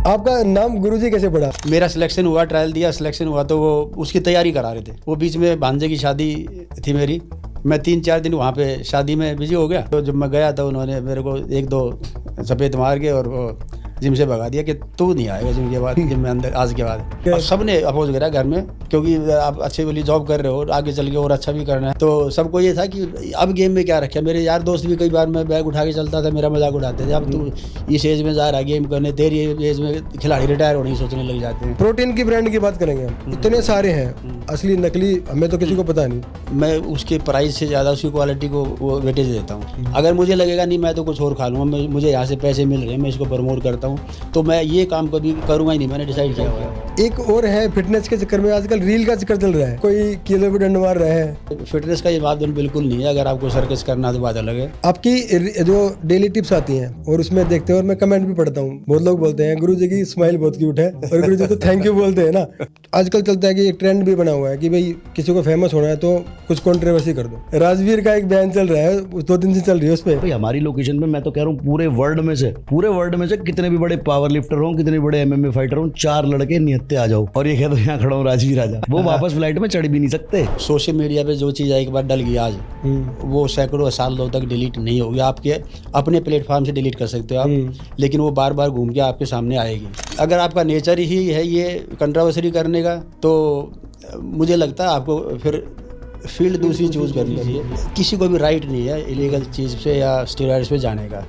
आपका नाम गुरुजी कैसे पड़ा? मेरा सिलेक्शन हुआ, ट्रायल दिया, सिलेक्शन हुआ तो वो उसकी तैयारी करा रहे थे। वो बीच में भांजे की शादी थी मेरी, मैं 3-4 दिन वहाँ पे शादी में बिजी हो गया। तो जब मैं गया तो उन्होंने मेरे को 1-2 चपेट मार के और वो जिम से भगा दिया कि तू नहीं आएगा जिम के बाद, जिम में अंदर आज के बाद। और सब ने अपोज करा घर में, क्योंकि आप अच्छी वाली जॉब कर रहे हो, आगे चल के और अच्छा भी करना है। तो सबको ये था कि अब गेम में क्या रखे। मेरे यार दोस्त भी कई बार मैं बैग उठा के चलता था, मेरा मजाक उड़ाते थे, अब तू इस एज में जा रहा है गेम करने, तेरी एज में खिलाड़ी रिटायर होने की सोचने लग जाते हैं। प्रोटीन की ब्रांड की बात करेंगे हम, इतने सारे हैं, असली नकली हमें तो किसी को पता नहीं। मैं उसके प्राइस से ज़्यादा उसकी क्वालिटी को वो वेटेज देता हूँ। अगर मुझे लगेगा नहीं मैं तो कुछ और खा लूँगा, मुझे यहाँ से पैसे मिल रहे हैं, मैं इसको प्रमोट करता हूँ, तो मैं ये काम कभी करूँगा ही नहीं, मैंने डिसाइड किया हुआ है। एक और है, फिटनेस के चक्कर में आजकल रील का चक्कर चल रहा है, कोई किलो पे डंड मार रहा है। फिटनेस का ये बात बिल्कुल नहीं है, अगर आपको सर्कस करना तो बात अलग है। आपकी जो डेली टिप्स आती हैं और उसमें देखते हैं, और मैं कमेंट भी पढ़ता हूँ, बहुत लोग बोलते हैं गुरुजी की स्माइल बहुत क्यूट है, और गुरुजी तो थैंक यू बोलते हैं ना। आजकल चलता है कि एक ट्रेंड भी बना हुआ है कि भाई किसी को फेमस होना है तो कुछ कंट्रोवर्सी कर दो। राजवीर का एक बयान चल रहा है, 2 दिन से चल रही है उस पर। हमारी लोकेशन पे मैं तो कह रहा हूँ पूरे वर्ल्ड में से कितने भी बड़े पावर लिफ्टर हो, कितने भी बड़े MMA फाइटर हो, 4 लड़के निहत्ते आ जाओ और ये कह दो यहाँ खड़ा हूँ राजवीर राजा, वो वापस फ्लाइट में चढ़ भी नहीं सकते। सोशल मीडिया पे जो चीज़ एक बार डल गई आज, वो सैकड़ों सालों तक डिलीट नहीं होगी। आपके अपने प्लेटफॉर्म से डिलीट कर सकते हो आप, लेकिन वो बार बार घूम के आपके सामने आएगी। अगर आपका नेचर ही है ये कंट्रोवर्सी करने का, तो मुझे लगता है आपको फिर फील्ड दूसरी चूज करनी चाहिए। किसी को भी राइट नहीं है इलीगल चीज़ पे या स्टेरॉइड्स पे जाने का।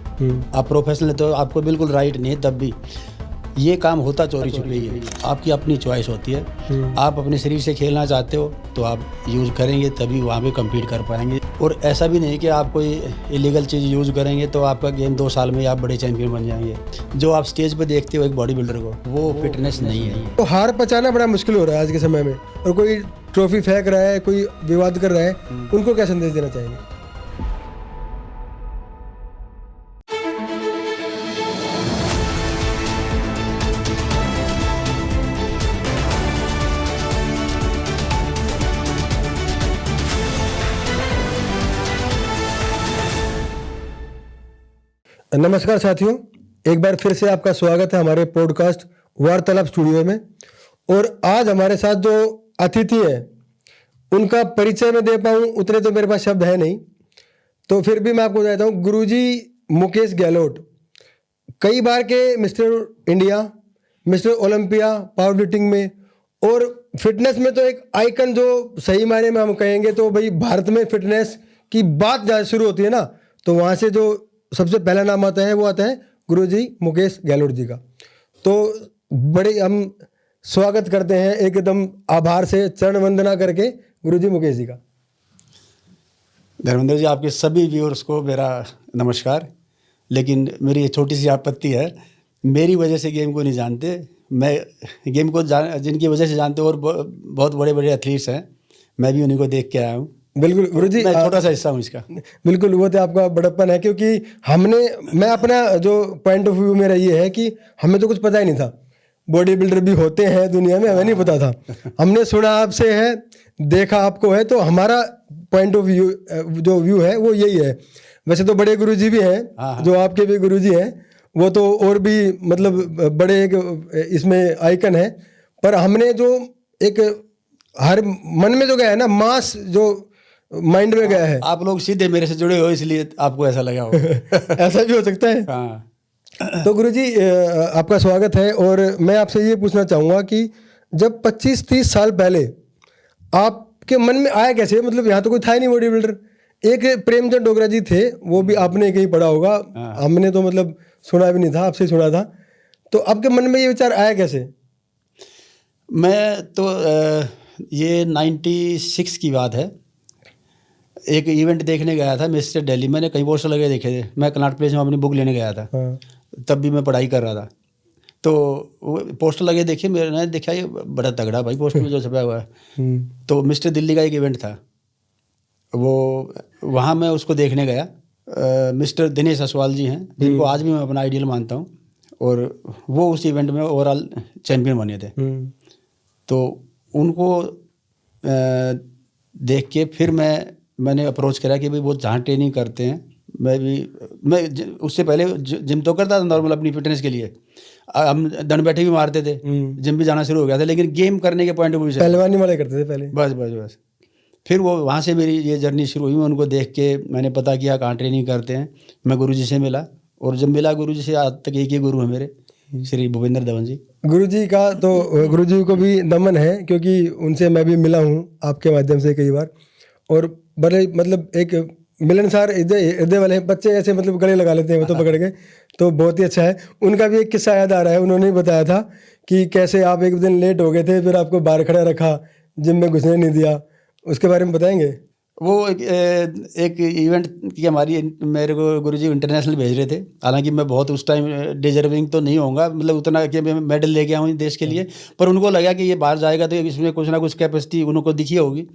आप प्रोफेशनल तो आपको बिल्कुल राइट नहीं है, तब भी ये काम होता चोरी छुपी है। आपकी अपनी चॉइस होती है। आप अपने शरीर से खेलना चाहते हो तो आप यूज़ करेंगे, तभी वहाँ पे कम्पीट कर पाएंगे। और ऐसा भी नहीं कि आप कोई इलीगल चीज़ यूज़ करेंगे तो आपका गेम 2 साल में आप बड़े चैंपियन बन जाएंगे। जो आप स्टेज पे देखते हो एक बॉडी बिल्डर को, वो फिटनेस नहीं है। तो हार पचाना बड़ा मुश्किल हो रहा है आज के समय में, और कोई ट्रॉफी फेंक रहा है, कोई विवाद कर रहा है, उनको क्या संदेश देना चाहिए? नमस्कार साथियों, एक बार फिर से आपका स्वागत है हमारे पॉडकास्ट वार्तालाप स्टूडियो में। और आज हमारे साथ जो अतिथि हैं उनका परिचय मैं दे पाऊँ उतने तो मेरे पास शब्द है नहीं, तो फिर भी मैं आपको बताता हूँ। गुरुजी मुकेश गहलोत कई बार के mister India, mister Olympia power lifting में, और फिटनेस में तो एक आइकन, जो सही मायने में हम कहेंगे तो भाई भारत में फिटनेस की बात जहाँ शुरू होती है ना, तो वहाँ से जो सबसे पहला नाम आता है वो आता है गुरुजी मुकेश गहलोत जी का। तो बड़े हम स्वागत करते हैं एकदम आभार से, चरण वंदना करके गुरुजी मुकेश जी का। धर्मेंद्र जी, आपके सभी व्यूअर्स को मेरा नमस्कार। लेकिन मेरी छोटी सी आपत्ति है, मेरी वजह से गेम को नहीं जानते। मैं गेम को जिनकी वजह से जानते हो, और बहुत बड़े बड़े एथलीट्स हैं, मैं भी उन्हीं को देख के आया हूँ। बिल्कुल गुरुजी, मैं छोटा सा हिस्सा हूँ इसका। बिल्कुल, वो तो आपका बड़प्पन है, क्योंकि मैं अपना जो पॉइंट ऑफ व्यू मेरा ये है कि हमें तो कुछ पता ही नहीं था। बॉडी बिल्डर भी होते हैं दुनिया में, हमें नहीं पता था। हमने सुना आपसे है, देखा आपको है, तो हमारा पॉइंट ऑफ व्यू जो व्यू है वो यही है। वैसे तो बड़े गुरुजी भी हैं, जो आपके भी गुरुजी हैं, वो तो और भी मतलब बड़े एक इसमें आइकन है। पर हमने जो एक हर मन में जो गया है ना, मास जो माइंड में गया है। आप लोग सीधे मेरे से जुड़े हो इसलिए आपको ऐसा लगा हो। ऐसा भी हो सकता है। हाँ। तो गुरुजी आपका स्वागत है, और मैं आपसे ये पूछना चाहूँगा कि जब 25-30 साल पहले आपके मन में आया कैसे? मतलब यहाँ तो कोई था ही नहीं बॉडी बिल्डर। एक प्रेमचंद डोगरा जी थे, वो भी आपने कहीं पढ़ा होगा, हमने तो मतलब सुना भी नहीं था, आपसे सुना था। तो आपके मन में ये विचार आया कैसे? मैं तो ये 96 की बात है। एक इवेंट देखने गया था मिस्टर दिल्ली, मैंने कई पोस्टर लगे देखे थे। मैं कनॉट प्लेस में अपनी बुक लेने गया था। तब भी मैं पढ़ाई कर रहा था, तो वो पोस्टर लगे देखे, मैंने देखा ये बड़ा तगड़ा भाई पोस्टर में जो छपा हुआ है। तो मिस्टर दिल्ली का एक इवेंट था, वो वहाँ मैं उसको देखने गया। मिस्टर दिनेश असवाल जी हैं, जिनको आज भी मैं अपना आइडियल मानता हूँ, और वो उस इवेंट में ओवरऑल चैम्पियन बने थे। तो उनको देख के फिर मैंने अप्रोच करा कि भाई वो जहाँ ट्रेनिंग करते हैं, मैं उससे पहले जिम तो करता था नॉर्मल अपनी फिटनेस के लिए। हम दंड बैठे भी मारते थे, जिम भी जाना शुरू हो गया था, लेकिन गेम करने के पॉइंट ऑफ व्यू से पहलवानी वाले करते थे पहले। बस। फिर वो वहाँ से मेरी ये जर्नी शुरू हुई। उनको देख के मैंने पता किया कहाँ ट्रेनिंग करते हैं। मैं गुरुजी से मिला, और जब मिला गुरुजी से, आज तक एक ही गुरु है मेरे, श्री भूपेंद्र धवन जी। गुरुजी का तो गुरुजी को भी नमन है, क्योंकि उनसे मैं भी मिला हूँ आपके माध्यम से कई बार, और बड़े मतलब एक मिलनसार हृदय वाले हैं। बच्चे ऐसे मतलब गले लगा लेते हैं वो तो पकड़ के, तो बहुत ही अच्छा है। उनका भी एक किस्सा याद आ रहा है, उन्होंने बताया था कि कैसे आप एक दिन लेट हो गए थे, फिर आपको बाहर खड़ा रखा, जिम में घुसने नहीं दिया, उसके बारे में बताएंगे? वो एक इवेंट की हमारी, मेरे को गुरुजी इंटरनेशनल भेज रहे थे। हालांकि मैं बहुत उस टाइम डिजर्विंग तो नहीं होऊंगा, मतलब उतना कि मैं मेडल लेके आऊँ देश के लिए, पर उनको लगा कि ये बाहर जाएगा तो इसमें कुछ ना कुछ कैपेसिटी उनको दिखी होगी।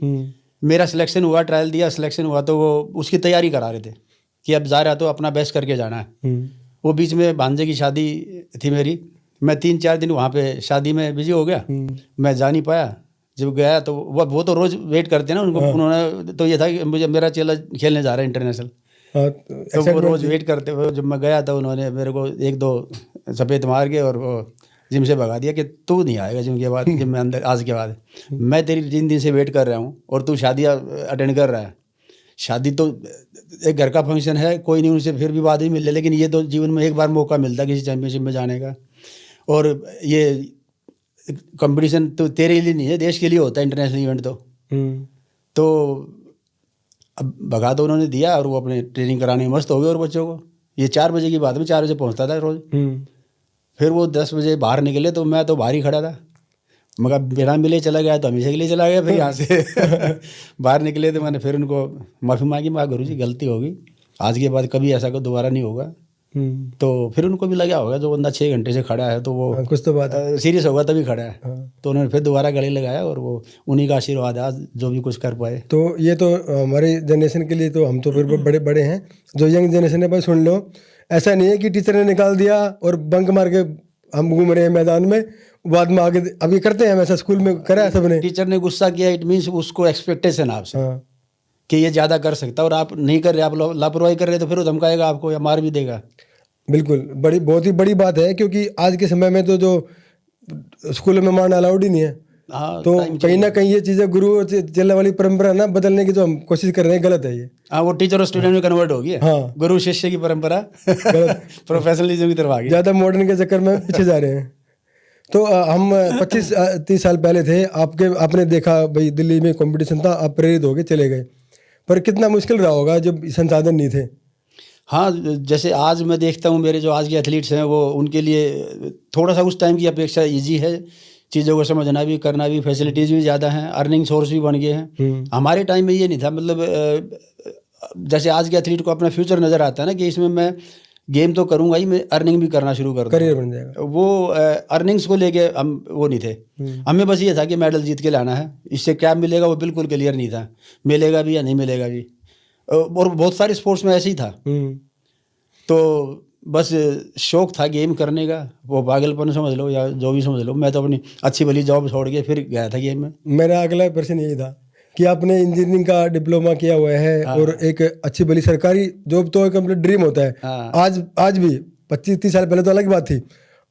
मेरा सिलेक्शन हुआ, ट्रायल दिया, सिलेक्शन हुआ, तो वो उसकी तैयारी करा रहे थे कि अब जा रहा तो अपना बेस्ट करके जाना है। वो बीच में भांजे की शादी थी मेरी, मैं 3-4 दिन वहाँ पे शादी में बिजी हो गया, मैं जा नहीं पाया। जब गया तो वो तो रोज़ वेट करते हैं ना उनको, उन्होंने तो ये था कि मुझे मेरा चेला खेलने जा रहा है इंटरनेशनल, तो वो रोज़ वेट करते हुए जब मैं गया तो उन्होंने मेरे को 1-2 सफ़ेद मार के और वो जिम से भगा दिया कि तू नहीं आएगा जिम के बाद, जिम में अंदर आज के बाद। मैं तेरी 3 दिन से वेट कर रहा हूँ और तू शादियाँ अटेंड कर रहा है। शादी तो एक घर का फंक्शन है, कोई नहीं, उनसे फिर भी बाद ही मिल ले, लेकिन ये तो जीवन में एक बार मौका मिलता है किसी चैम्पियनशिप में जाने का, और ये कंपटीशन तो तेरे लिए नहीं है, देश के लिए होता है इंटरनेशनल इवेंट। तो अब भगा तो उन्होंने दिया, और वो अपने ट्रेनिंग कराने में मस्त हो गए। और बच्चों को ये 4 बजे की बात में 4 बजे पहुंचता था रोज़। फिर वो 10 बजे बाहर निकले तो मैं तो बाहर ही खड़ा था, मगर बिना मिले चला गया तो हमेशा के लिए चला गया। फिर यहाँ से बाहर निकले तो मैंने फिर उनको माफ़ी मांगी, मैं गुरुजी गलती होगी, आज के बाद कभी ऐसा दोबारा नहीं होगा। तो फिर उनको भी लगा होगा जो बंदा 6 घंटे से खड़ा है तो वो कुछ तो बात सीरियस होगा तभी खड़ा है। तो उन्होंने फिर दोबारा गले लगाया, और वो उन्हीं का आशीर्वाद है आज जो भी कुछ कर पाए। तो ये तो हमारी जनरेशन के लिए तो हम तो फिर बड़े बड़े हैं, जो यंग जनरेशन है भाई सुन लो, ऐसा नहीं है कि टीचर ने निकाल दिया और बंक मार के हम घूम रहे हैं मैदान में, बाद में आगे अभी करते हैं, वैसा स्कूल में करा है सबने। टीचर ने गुस्सा किया, इट मीन्स उसको एक्सपेक्टेशन आपसे कि ये ज़्यादा कर सकता है, और आप नहीं कर रहे, आप लापरवाही कर रहे, तो फिर वो धमकाएगा आपको या मार भी देगा। बिल्कुल, बहुत ही बड़ी बात है, क्योंकि आज के समय में तो जो स्कूलों में मारना अलाउड ही नहीं है। हाँ, तो कहीं ना कहीं ये चीज़ें गुरु और चेला वाली परंपरा ना बदलने की जो हम कोशिश कर रहे हैं, गलत है ये। हाँ, वो टीचर और स्टूडेंट में कन्वर्ट हो गई। हाँ, गुरु शिष्य की परंपरा प्रोफेशनलिज्म की तरफ आ गई, ज़्यादा मॉडर्न के चक्कर में पीछे जा रहे हैं। तो हम 25-30 साल पहले थे, आपने देखा भाई दिल्ली में कंपटीशन था, आप प्रेरित हो गए चले गए, पर कितना मुश्किल रहा होगा जब संसाधन नहीं थे। हाँ, जैसे आज मैं देखता हूँ मेरे जो आज के एथलीट्स हैं, वो उनके लिए थोड़ा सा उस टाइम की अपेक्षा इजी है, चीज़ों को समझना भी, करना भी, फैसिलिटीज़ भी ज़्यादा हैं, अर्निंग सोर्स भी बन गए हैं। हमारे टाइम में ये नहीं था, मतलब जैसे आज के एथलीट को अपना फ्यूचर नज़र आता है ना कि इसमें मैं गेम तो करूँगा ही, मैं अर्निंग भी करना शुरू कर दूँ, करियर बन जाएगा। वो अर्निंग्स को लेके हम वो नहीं थे, हमें बस ये था कि मेडल जीत के लाना है, इससे क्या मिलेगा वो बिल्कुल क्लियर नहीं था, मिलेगा भी या नहीं मिलेगा भी। और बहुत सारे स्पोर्ट्स में ऐसे ही था। तो बस शौक था गेम करने का, वो पागलपन समझ लो या जो भी समझ लो। मैं तो अपनी अच्छी भली जॉब छोड़ के फिर गया था गेम में। मेरा अगला प्रश्न यही था कि आपने इंजीनियरिंग का डिप्लोमा किया हुआ है, और एक अच्छी भली सरकारी जॉब तो कंप्लीट ड्रीम होता है। आज भी 25-30 साल पहले तो अलग बात थी,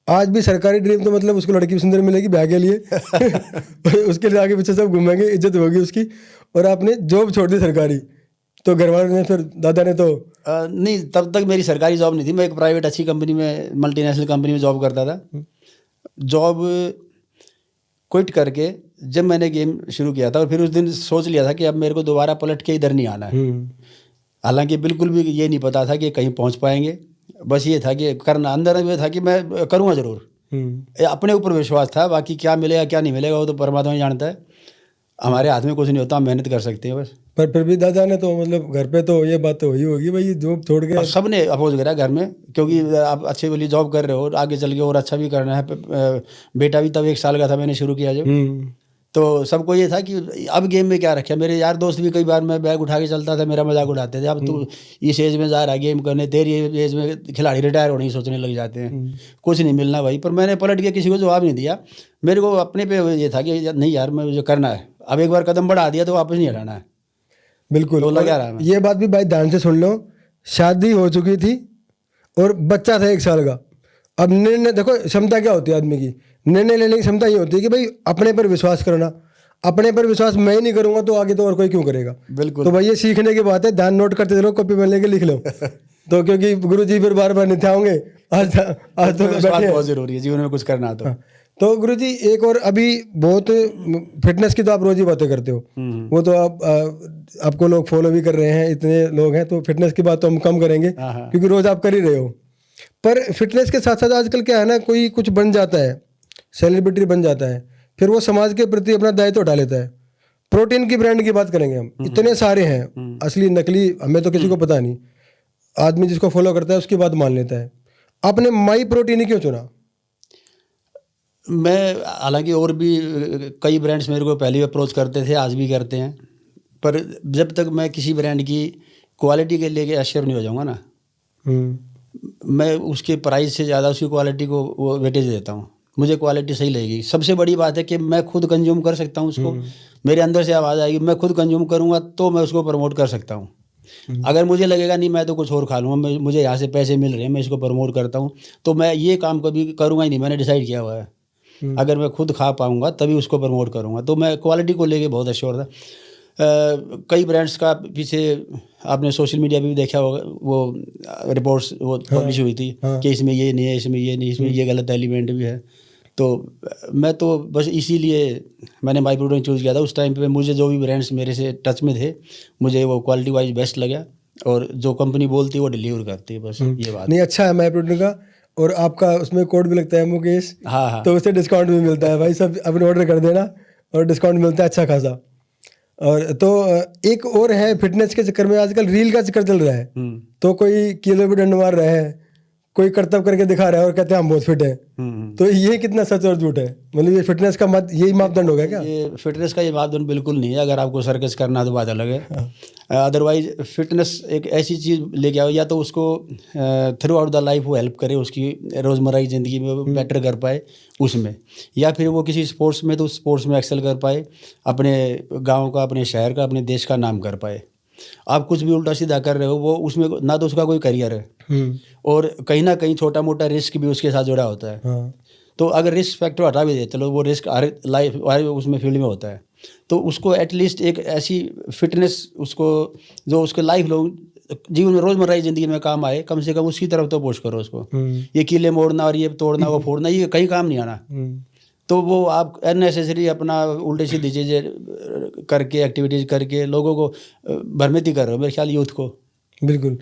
आज भी सरकारी ड्रीम तो मतलब उसको लड़की सुंदर मिलेगी ब्याह के लिए उसके लिए आगे पीछे सब घूमेंगे, इज्जत होगी उसकी, और आपने जॉब छोड़ दी सरकारी। तो घर वालों ने फिर, दादा ने तो नहीं, तब तक मेरी सरकारी जॉब नहीं थी, मैं एक प्राइवेट अच्छी कंपनी में, मल्टीनेशनल कंपनी में जॉब करता था। जॉब क्विट करके जब मैंने गेम शुरू किया था, और फिर उस दिन सोच लिया था कि अब मेरे को दोबारा पलट के इधर नहीं आना है। हालांकि बिल्कुल भी ये नहीं पता था कि कहीं पहुंच पाएंगे, बस ये था कि करना, अंदर में था कि मैं करूँगा ज़रूर, अपने ऊपर विश्वास था। बाकी क्या मिलेगा क्या नहीं मिलेगा वो तो परमात्मा ही जानता है, हमारे हाथ में कुछ नहीं होता, हम मेहनत कर सकते हैं बस। पर फिर भी दादा ने तो मतलब घर पे तो ये बात तो हुई होगी भाई, जॉब छोड़ के। सब ने अपोज करा घर में, क्योंकि आप अच्छी वाली जॉब कर रहे हो, आगे चल के और अच्छा भी करना है। बेटा भी तब 1 साल का था मैंने शुरू किया जब, तो सबको ये था कि अब गेम में क्या रखा। मेरे यार दोस्त भी कई बार मैं बैग उठा के चलता था, मेरा मजाक उड़ाते थे, अब तू इस एज में जा रहा है गेम करने, तेरी एज में खिलाड़ी रिटायर होने की सोचने लग जाते हैं, कुछ नहीं मिलना भाई। पर मैंने पलट के किसी को जवाब नहीं दिया, मेरे को अपने पे ये था कि नहीं यार मैं मुझे करना है, अब एक बार कदम बढ़ा दिया तो वापस नहीं हटाना है। बिल्कुल, तो लगा रहा है। ये बात भी भाई ध्यान से सुन लो, शादी हो चुकी थी और बच्चा था 1 साल का, अब निर्णय देखो, क्षमता क्या होती है आदमी की, निर्णय लेने की क्षमता ये होती है कि भाई अपने पर विश्वास करना। अपने पर विश्वास मैं ही नहीं करूंगा तो आगे तो और कोई क्यों करेगा। बिल्कुल। तो भाई ये सीखने की बात है, ध्यान नोट करते चलो, कॉपी में लेके लिख लो। तो क्योंकि गुरु जी फिर बार बार नहीं होंगे, आज तो विश्वास बैठे हैं। बहुत जरूरी है जीवन में कुछ करना तो। हाँ। तो गुरु जी एक और अभी बहुत फिटनेस की तो आप रोज ही बातें करते हो, वो तो आपको लोग फॉलो भी कर रहे हैं, इतने लोग हैं, तो फिटनेस की बात तो हम कम करेंगे क्योंकि रोज आप कर ही रहे हो। पर फिटनेस के साथ साथ आजकल क्या है ना, कोई कुछ बन जाता है, सेलिब्रिटी बन जाता है, फिर वो समाज के प्रति अपना दायित्व उठा लेता है। प्रोटीन की ब्रांड की बात करेंगे हम, इतने सारे हैं, असली नकली हमें तो किसी को पता नहीं, आदमी जिसको फॉलो करता है उसकी बात मान लेता है। आपने माई प्रोटीन ही क्यों चुना? मैं हालांकि और भी कई ब्रांड्स मेरे को पहले अप्रोच करते थे, आज भी करते हैं, पर जब तक मैं किसी ब्रांड की क्वालिटी के लेके एश्योर नहीं हो जाऊंगा ना, मैं उसके प्राइस से ज़्यादा उसकी क्वालिटी को वो वेटेज देता हूँ। मुझे क्वालिटी सही लगेगी। सबसे बड़ी बात है कि मैं खुद कंज्यूम कर सकता हूँ उसको, मेरे अंदर से आवाज़ आएगी, मैं खुद कंज्यूम करूँगा तो मैं उसको प्रमोट कर सकता हूँ। अगर मुझे लगेगा नहीं मैं तो कुछ और खा लूँगा, मुझे यहाँ से पैसे मिल रहे हैं, मैं इसको प्रमोट करता हूँ, तो मैं ये काम कभी करूँगा ही नहीं। मैंने डिसाइड किया हुआ है, अगर मैं खुद खा पाऊँगा तभी उसको प्रमोट करूँगा। तो मैं क्वालिटी को लेके बहुत एश्योर था। कई ब्रांड्स का पीछे आपने सोशल मीडिया पे भी देखा होगा, वो रिपोर्ट्स वो पब्लिश हुई थी कि इसमें ये नहीं है, इसमें ये नहीं, इसमें ये गलत एलिमेंट भी है। तो मैं तो बस इसीलिए मैंने माई प्रोटीन चूज़ किया था। उस टाइम पे मुझे जो भी ब्रांड्स मेरे से टच में थे, मुझे वो क्वालिटी वाइज बेस्ट लगा, और जो कंपनी बोलती है वो डिलीवर करती है, बस ये बात। नहीं, अच्छा है माई प्रोटीन का, और आपका उसमें कोड भी लगता है मुकेश, हाँ। तो उससे डिस्काउंट भी मिलता है भाई, सब अपने ऑर्डर कर देना और डिस्काउंट मिलता है अच्छा खासा। और तो एक और है, फिटनेस के चक्कर में आजकल रील का चक्कर चल रहा है, तो कोई किलो भी डंड मार रहा है, कोई करतब करके दिखा रहा है और कहते हैं हम बहुत फिट हैं। तो ये कितना सच और झूठ है? मतलब ये फिटनेस का यही मापदंड होगा क्या? ये फिटनेस का ये मापदंड बिल्कुल नहीं है। अगर आपको सर्कस करना है तो बात अलग है, अदरवाइज फिटनेस एक ऐसी चीज़ लेके आओ, या तो उसको थ्रू आउट द लाइफ वो हेल्प करे, उसकी रोज़मर्रा की ज़िंदगी में वो बेटर कर पाए उसमें, या फिर वो किसी स्पोर्ट्स में तो स्पोर्ट्स में एक्सेल कर पाए, अपने गाँव का, अपने शहर का, अपने देश का नाम कर पाए। आप कुछ भी उल्टा सीधा कर रहे हो, वो उसमें ना तो उसका कोई करियर है, और कहीं ना कहीं छोटा मोटा रिस्क भी उसके साथ जुड़ा होता है। तो अगर रिस्क फैक्टर हटा भी दे, चलो वो रिस्क हर लाइफ हर उसमें फील्ड में होता है, तो उसको एटलीस्ट एक ऐसी फिटनेस उसको जो उसके लाइफ लॉन्ग जीवन में रोज़मर्रा की ज़िंदगी में काम आए, कम से कम उसकी तरफ तो पुश करो उसको। ये कीले मोड़ना और ये तोड़ना वो फोड़ना, ये कहीं काम नहीं आना। तो वो आप अननेसेसरी अपना उल्टी सीधी चीज़ें करके, एक्टिविटीज़ करके लोगों को भ्रमित ही कर रहे हो, मेरे ख्याल यूथ को। बिल्कुल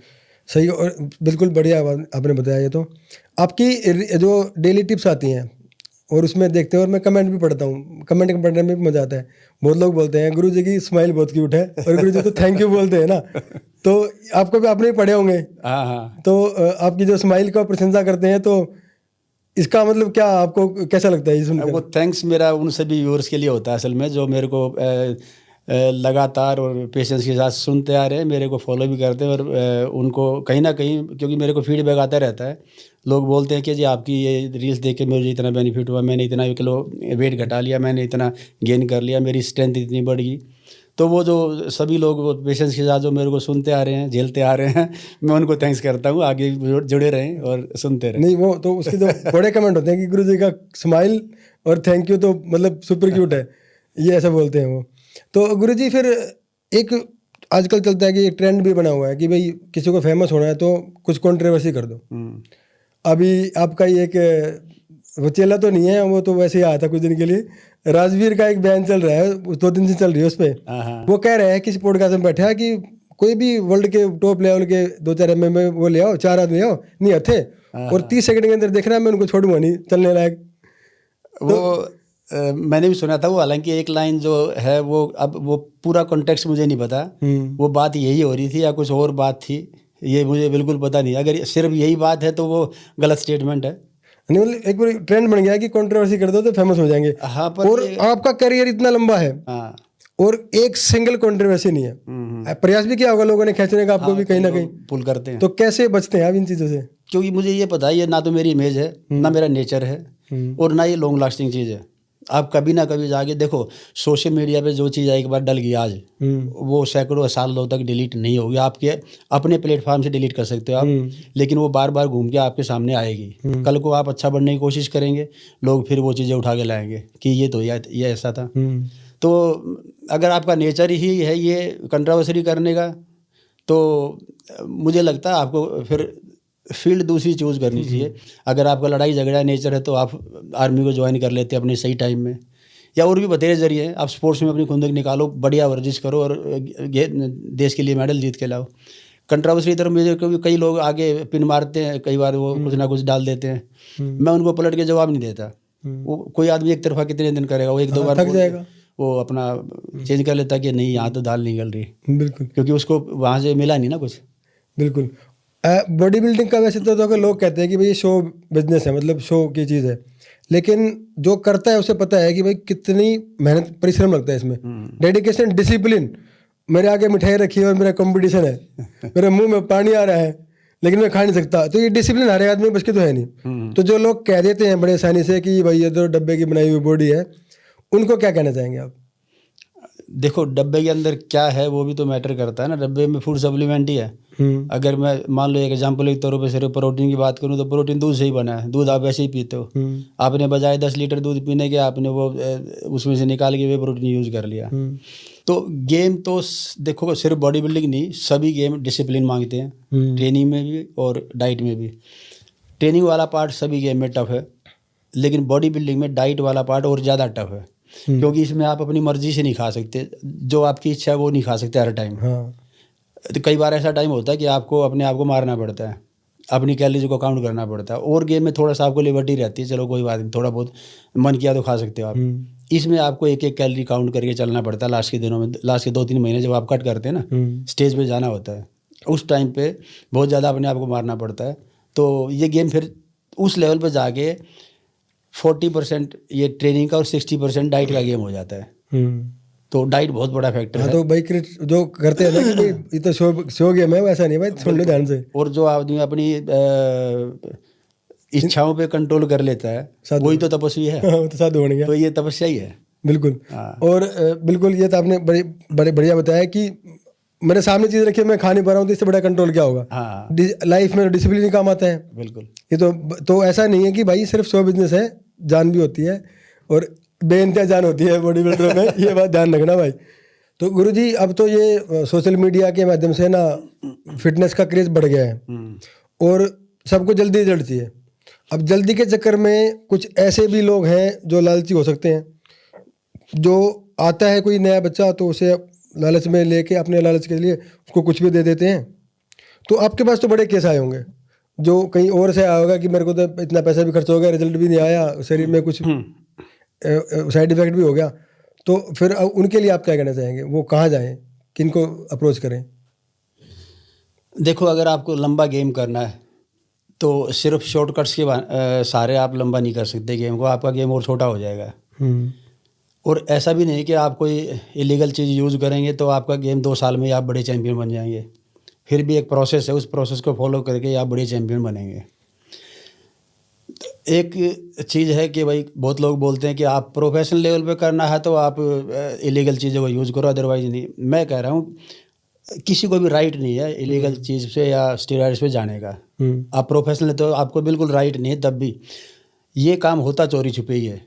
सही, और बिल्कुल बढ़िया बात आपने बताया। ये तो आपकी जो डेली टिप्स आती हैं और उसमें देखते हैं, और मैं कमेंट भी पढ़ता हूँ, कमेंट पढ़ने में भी मज़ा आता है। बहुत लोग बोलते हैं गुरु जी की स्माइल बहुत क्यूट है, और गुरु जी तो थैंक यू बोलते हैं ना, तो आपको भी, आपने भी पढ़े होंगे। हाँ। तो आपकी जो स्माइल का प्रशंसा करते हैं, तो इसका मतलब क्या, आपको कैसा लगता है ये सुनकर? वो थैंक्स मेरा उन सभी व्यूअर्स के लिए होता है असल में, जो मेरे को लगातार और पेशेंस के साथ सुनते आ रहे हैं, मेरे को फॉलो भी करते हैं, और उनको कहीं ना कहीं, क्योंकि मेरे को फीडबैक आता रहता है, लोग बोलते हैं कि जी आपकी ये रील्स देख के मुझे इतना बेनिफिट हुआ, मैंने इतना किलो वेट घटा लिया, मैंने इतना गेन कर लिया, मेरी स्ट्रेंथ इतनी बढ़ गई। तो वो जो सभी लोग वो पेशेंस के साथ जो मेरे को सुनते आ रहे हैं, झेलते आ रहे हैं, मैं उनको थैंक्स करता हूँ। आगे जुड़े रहें और सुनते रहें। नहीं, वो तो उसके तो बड़े कमेंट होते हैं कि गुरु जी का स्माइल और थैंक यू तो मतलब सुपर क्यूट है, ये ऐसा बोलते हैं वो। तो गुरु जी फिर एक आजकल चलता है कि एक ट्रेंड भी बना हुआ है कि भाई किसी को फेमस होना है तो कुछ कंट्रोवर्सी कर दो। अभी आपका ये एक वो चेला तो नहीं है, वो तो वैसे ही आया था कुछ दिन के लिए, राजवीर का एक बयान चल रहा है, 2 दिन से चल रही है उस पर। वो कह रहे हैं किसी पॉडकास्ट में बैठा है कि कोई भी वर्ल्ड के टॉप लेवल के 2-4 MMA वो ले आओ, 4 आदमी आओ, नहीं हथे, और 30 सेकंड के अंदर देखना मैं उनको छोड़ूंगा नहीं चलने लायक। वो मैंने भी सुना था वो, हालांकि एक लाइन जो है वो, अब वो पूरा कॉन्टेक्स्ट मुझे नहीं पता, वो बात यही हो रही थी या कुछ और बात थी, ये मुझे बिल्कुल पता नहीं। अगर सिर्फ यही बात है तो वो गलत स्टेटमेंट है। नहीं, मतलब एक बार ट्रेंड बन गया कि कंट्रोवर्सी कर दो तो फेमस हो जाएंगे। हाँ, पर और आपका करियर इतना लंबा है, और एक सिंगल कंट्रोवर्सी नहीं है। प्रयास भी किया होगा लोगों ने खींचने का, आपको भी कहीं ना कहीं पुल करते हैं। तो कैसे बचते हैं आप इन चीज़ों से? क्योंकि मुझे ये पता है, ये ना तो मेरी इमेज है, ना मेरा नेचर है, और ना ये लॉन्ग लास्टिंग चीज़ है। आप कभी ना कभी जाके देखो, सोशल मीडिया पे जो चीज़ एक बार डल गई आज, वो सैकड़ों सालों तक डिलीट नहीं होगी। आपके अपने प्लेटफॉर्म से डिलीट कर सकते हो आप, लेकिन वो बार बार घूम के आपके सामने आएगी। कल को आप अच्छा बनने की कोशिश करेंगे, लोग फिर वो चीज़ें उठा के लाएंगे कि ये तो ये ऐसा था। तो अगर आपका नेचर ही है ये कंट्रोवर्सी करने का, तो मुझे लगता है आपको फिर फील्ड दूसरी चूज़ करनी चाहिए। अगर आपका लड़ाई झगड़ा नेचर है तो आप आर्मी को ज्वाइन कर लेते हैं अपने सही टाइम में, या और भी बतेरे जरिए हैं। आप स्पोर्ट्स में अपनी खुंदक निकालो, बढ़िया वर्जिश करो और देश के लिए मेडल जीत के लाओ। कंट्रोवर्सी तरफ मुझे कई लोग आगे पिन मारते हैं, कई बार वो कुछ ना कुछ डाल देते हैं, मैं उनको पलट के जवाब नहीं देता। वो कोई आदमी एक तरफा कितने दिन करेगा, वो एक दो बार थक जाएगा, वो अपना चेंज कर लेता कि नहीं यहाँ तो दाल निकल रही, बिल्कुल, क्योंकि उसको वहाँ से मिला नहीं ना कुछ। बिल्कुल। बॉडी बिल्डिंग का वैसे तो अगर लोग कहते हैं कि भाई ये शो बिजनेस है, मतलब शो की चीज़ है, लेकिन जो करता है उसे पता है कि भाई कितनी मेहनत परिश्रम लगता है इसमें, डेडिकेशन, डिसिप्लिन। मेरे आगे मिठाई रखी है और मेरा कंपटीशन है, मेरे मुंह में पानी आ रहा है लेकिन मैं खा नहीं सकता, तो ये डिसिप्लिन हर आदमी बस के तो है नहीं। तो जो लोग कह देते हैं बड़े आसानी से कि भाई ये तो डब्बे की बनाई हुई बॉडी है, उनको क्या कहना चाहेंगे आप? देखो, डब्बे के अंदर क्या है वो भी तो मैटर करता है ना। डब्बे में फूड सप्लीमेंट ही है। अगर मैं मान लो एक एग्जांपल के तौर पे सिर्फ प्रोटीन की बात करूं, तो प्रोटीन दूध से ही बना है। दूध आप वैसे ही पीते हो, आपने बजाय 10 लीटर दूध पीने के आपने वो उसमें से निकाल के वे प्रोटीन यूज कर लिया। तो गेम तो देखो सिर्फ बॉडी बिल्डिंग नहीं, सभी गेम डिसिप्लिन मांगते हैं, ट्रेनिंग में भी और डाइट में भी। ट्रेनिंग वाला पार्ट सभी गेम में टफ है, लेकिन बॉडी बिल्डिंग में डाइट वाला पार्ट और ज़्यादा टफ है, क्योंकि इसमें आप अपनी मर्जी से नहीं खा सकते, जो आपकी इच्छा है वो नहीं खा सकते हर टाइम। तो कई बार ऐसा टाइम होता है कि आपको अपने आप को मारना पड़ता है, अपनी कैलोरीज को काउंट करना पड़ता है। और गेम में थोड़ा सा आपको लिबर्टी रहती है, चलो कोई बात नहीं, थोड़ा बहुत मन किया तो खा सकते हो आप। इसमें आपको एक एक कैलोरी काउंट करके चलना पड़ता है। लास्ट के दिनों में, लास्ट के 2-3 महीने जब आप कट करते हैं ना, स्टेज पे जाना होता है, उस टाइम पे बहुत ज़्यादा अपने आप को मारना पड़ता है। तो ये गेम फिर उस लेवल पर जाके 40% ये ट्रेनिंग का और 60% डाइट का गेम हो जाता है। तो डाइट बहुत बड़ा फैक्टर है। तो भाई जो करते हैं ना कि भाई ये तो शो गेम है, वैसा नहीं भाई, सुन लो ध्यान से। और जो आदमी अपनी इच्छाओं पे कंट्रोल कर लेता है, वही तो तपस्वी है। तो साधु बन गया, तो ये तपस्या ही है। बिल्कुल। और बिल्कुल ये तो आपने बड़े बढ़िया बताया कि मेरे सामने चीज़ रखी है, मैं खा नहीं पा रहा हूँ, तो इससे बड़ा कंट्रोल क्या होगा। लाइफ में डिसिप्लिन काम आता है। बिल्कुल। ये तो ऐसा नहीं है कि भाई सिर्फ शो बिजनेस है, जान भी होती है और बेइंतहा जान होती है बॉडी बिल्डर में, ये बात ध्यान रखना भाई। तो गुरुजी, अब तो ये सोशल मीडिया के माध्यम से ना फिटनेस का क्रेज बढ़ गया है और सबको जल्दी रिजल्ट चाहिए। अब जल्दी के चक्कर में कुछ ऐसे भी लोग हैं जो लालची हो सकते हैं, जो आता है कोई नया बच्चा तो उसे लालच में लेके अपने लालच के लिए उसको कुछ भी दे देते हैं। तो आपके पास तो बड़े केस आए होंगे, जो कहीं और से आया होगा कि मेरे को तो इतना पैसा भी खर्च हो गया, रिजल्ट भी नहीं आया, शरीर में कुछ साइड इफेक्ट भी हो गया। तो फिर उनके लिए आप क्या कहना चाहेंगे? वो कहाँ जाएं, किनको अप्रोच करें? देखो, अगर आपको लंबा गेम करना है तो सिर्फ शॉर्टकट्स के सारे आप लंबा नहीं कर सकते गेम को, आपका गेम और छोटा हो जाएगा। और ऐसा भी नहीं कि आप कोई इलीगल चीज़ यूज़ करेंगे तो आपका गेम 2 साल में आप बड़े चैंपियन बन जाएंगे। फिर भी एक प्रोसेस है, उस प्रोसेस को फॉलो करके आप बड़े चैंपियन बनेंगे। एक चीज़ है कि भाई बहुत लोग बोलते हैं कि आप प्रोफेशनल लेवल पे करना है तो आप इलीगल चीज़ों को यूज़ करो, अदरवाइज नहीं। मैं कह रहा हूँ किसी को भी राइट नहीं है इलीगल चीज़ पे या स्टेरॉइड्स पे जाने का। आप प्रोफेशनल तो आपको बिल्कुल राइट नहीं है, तब भी ये काम होता चोरी छुपे ही है।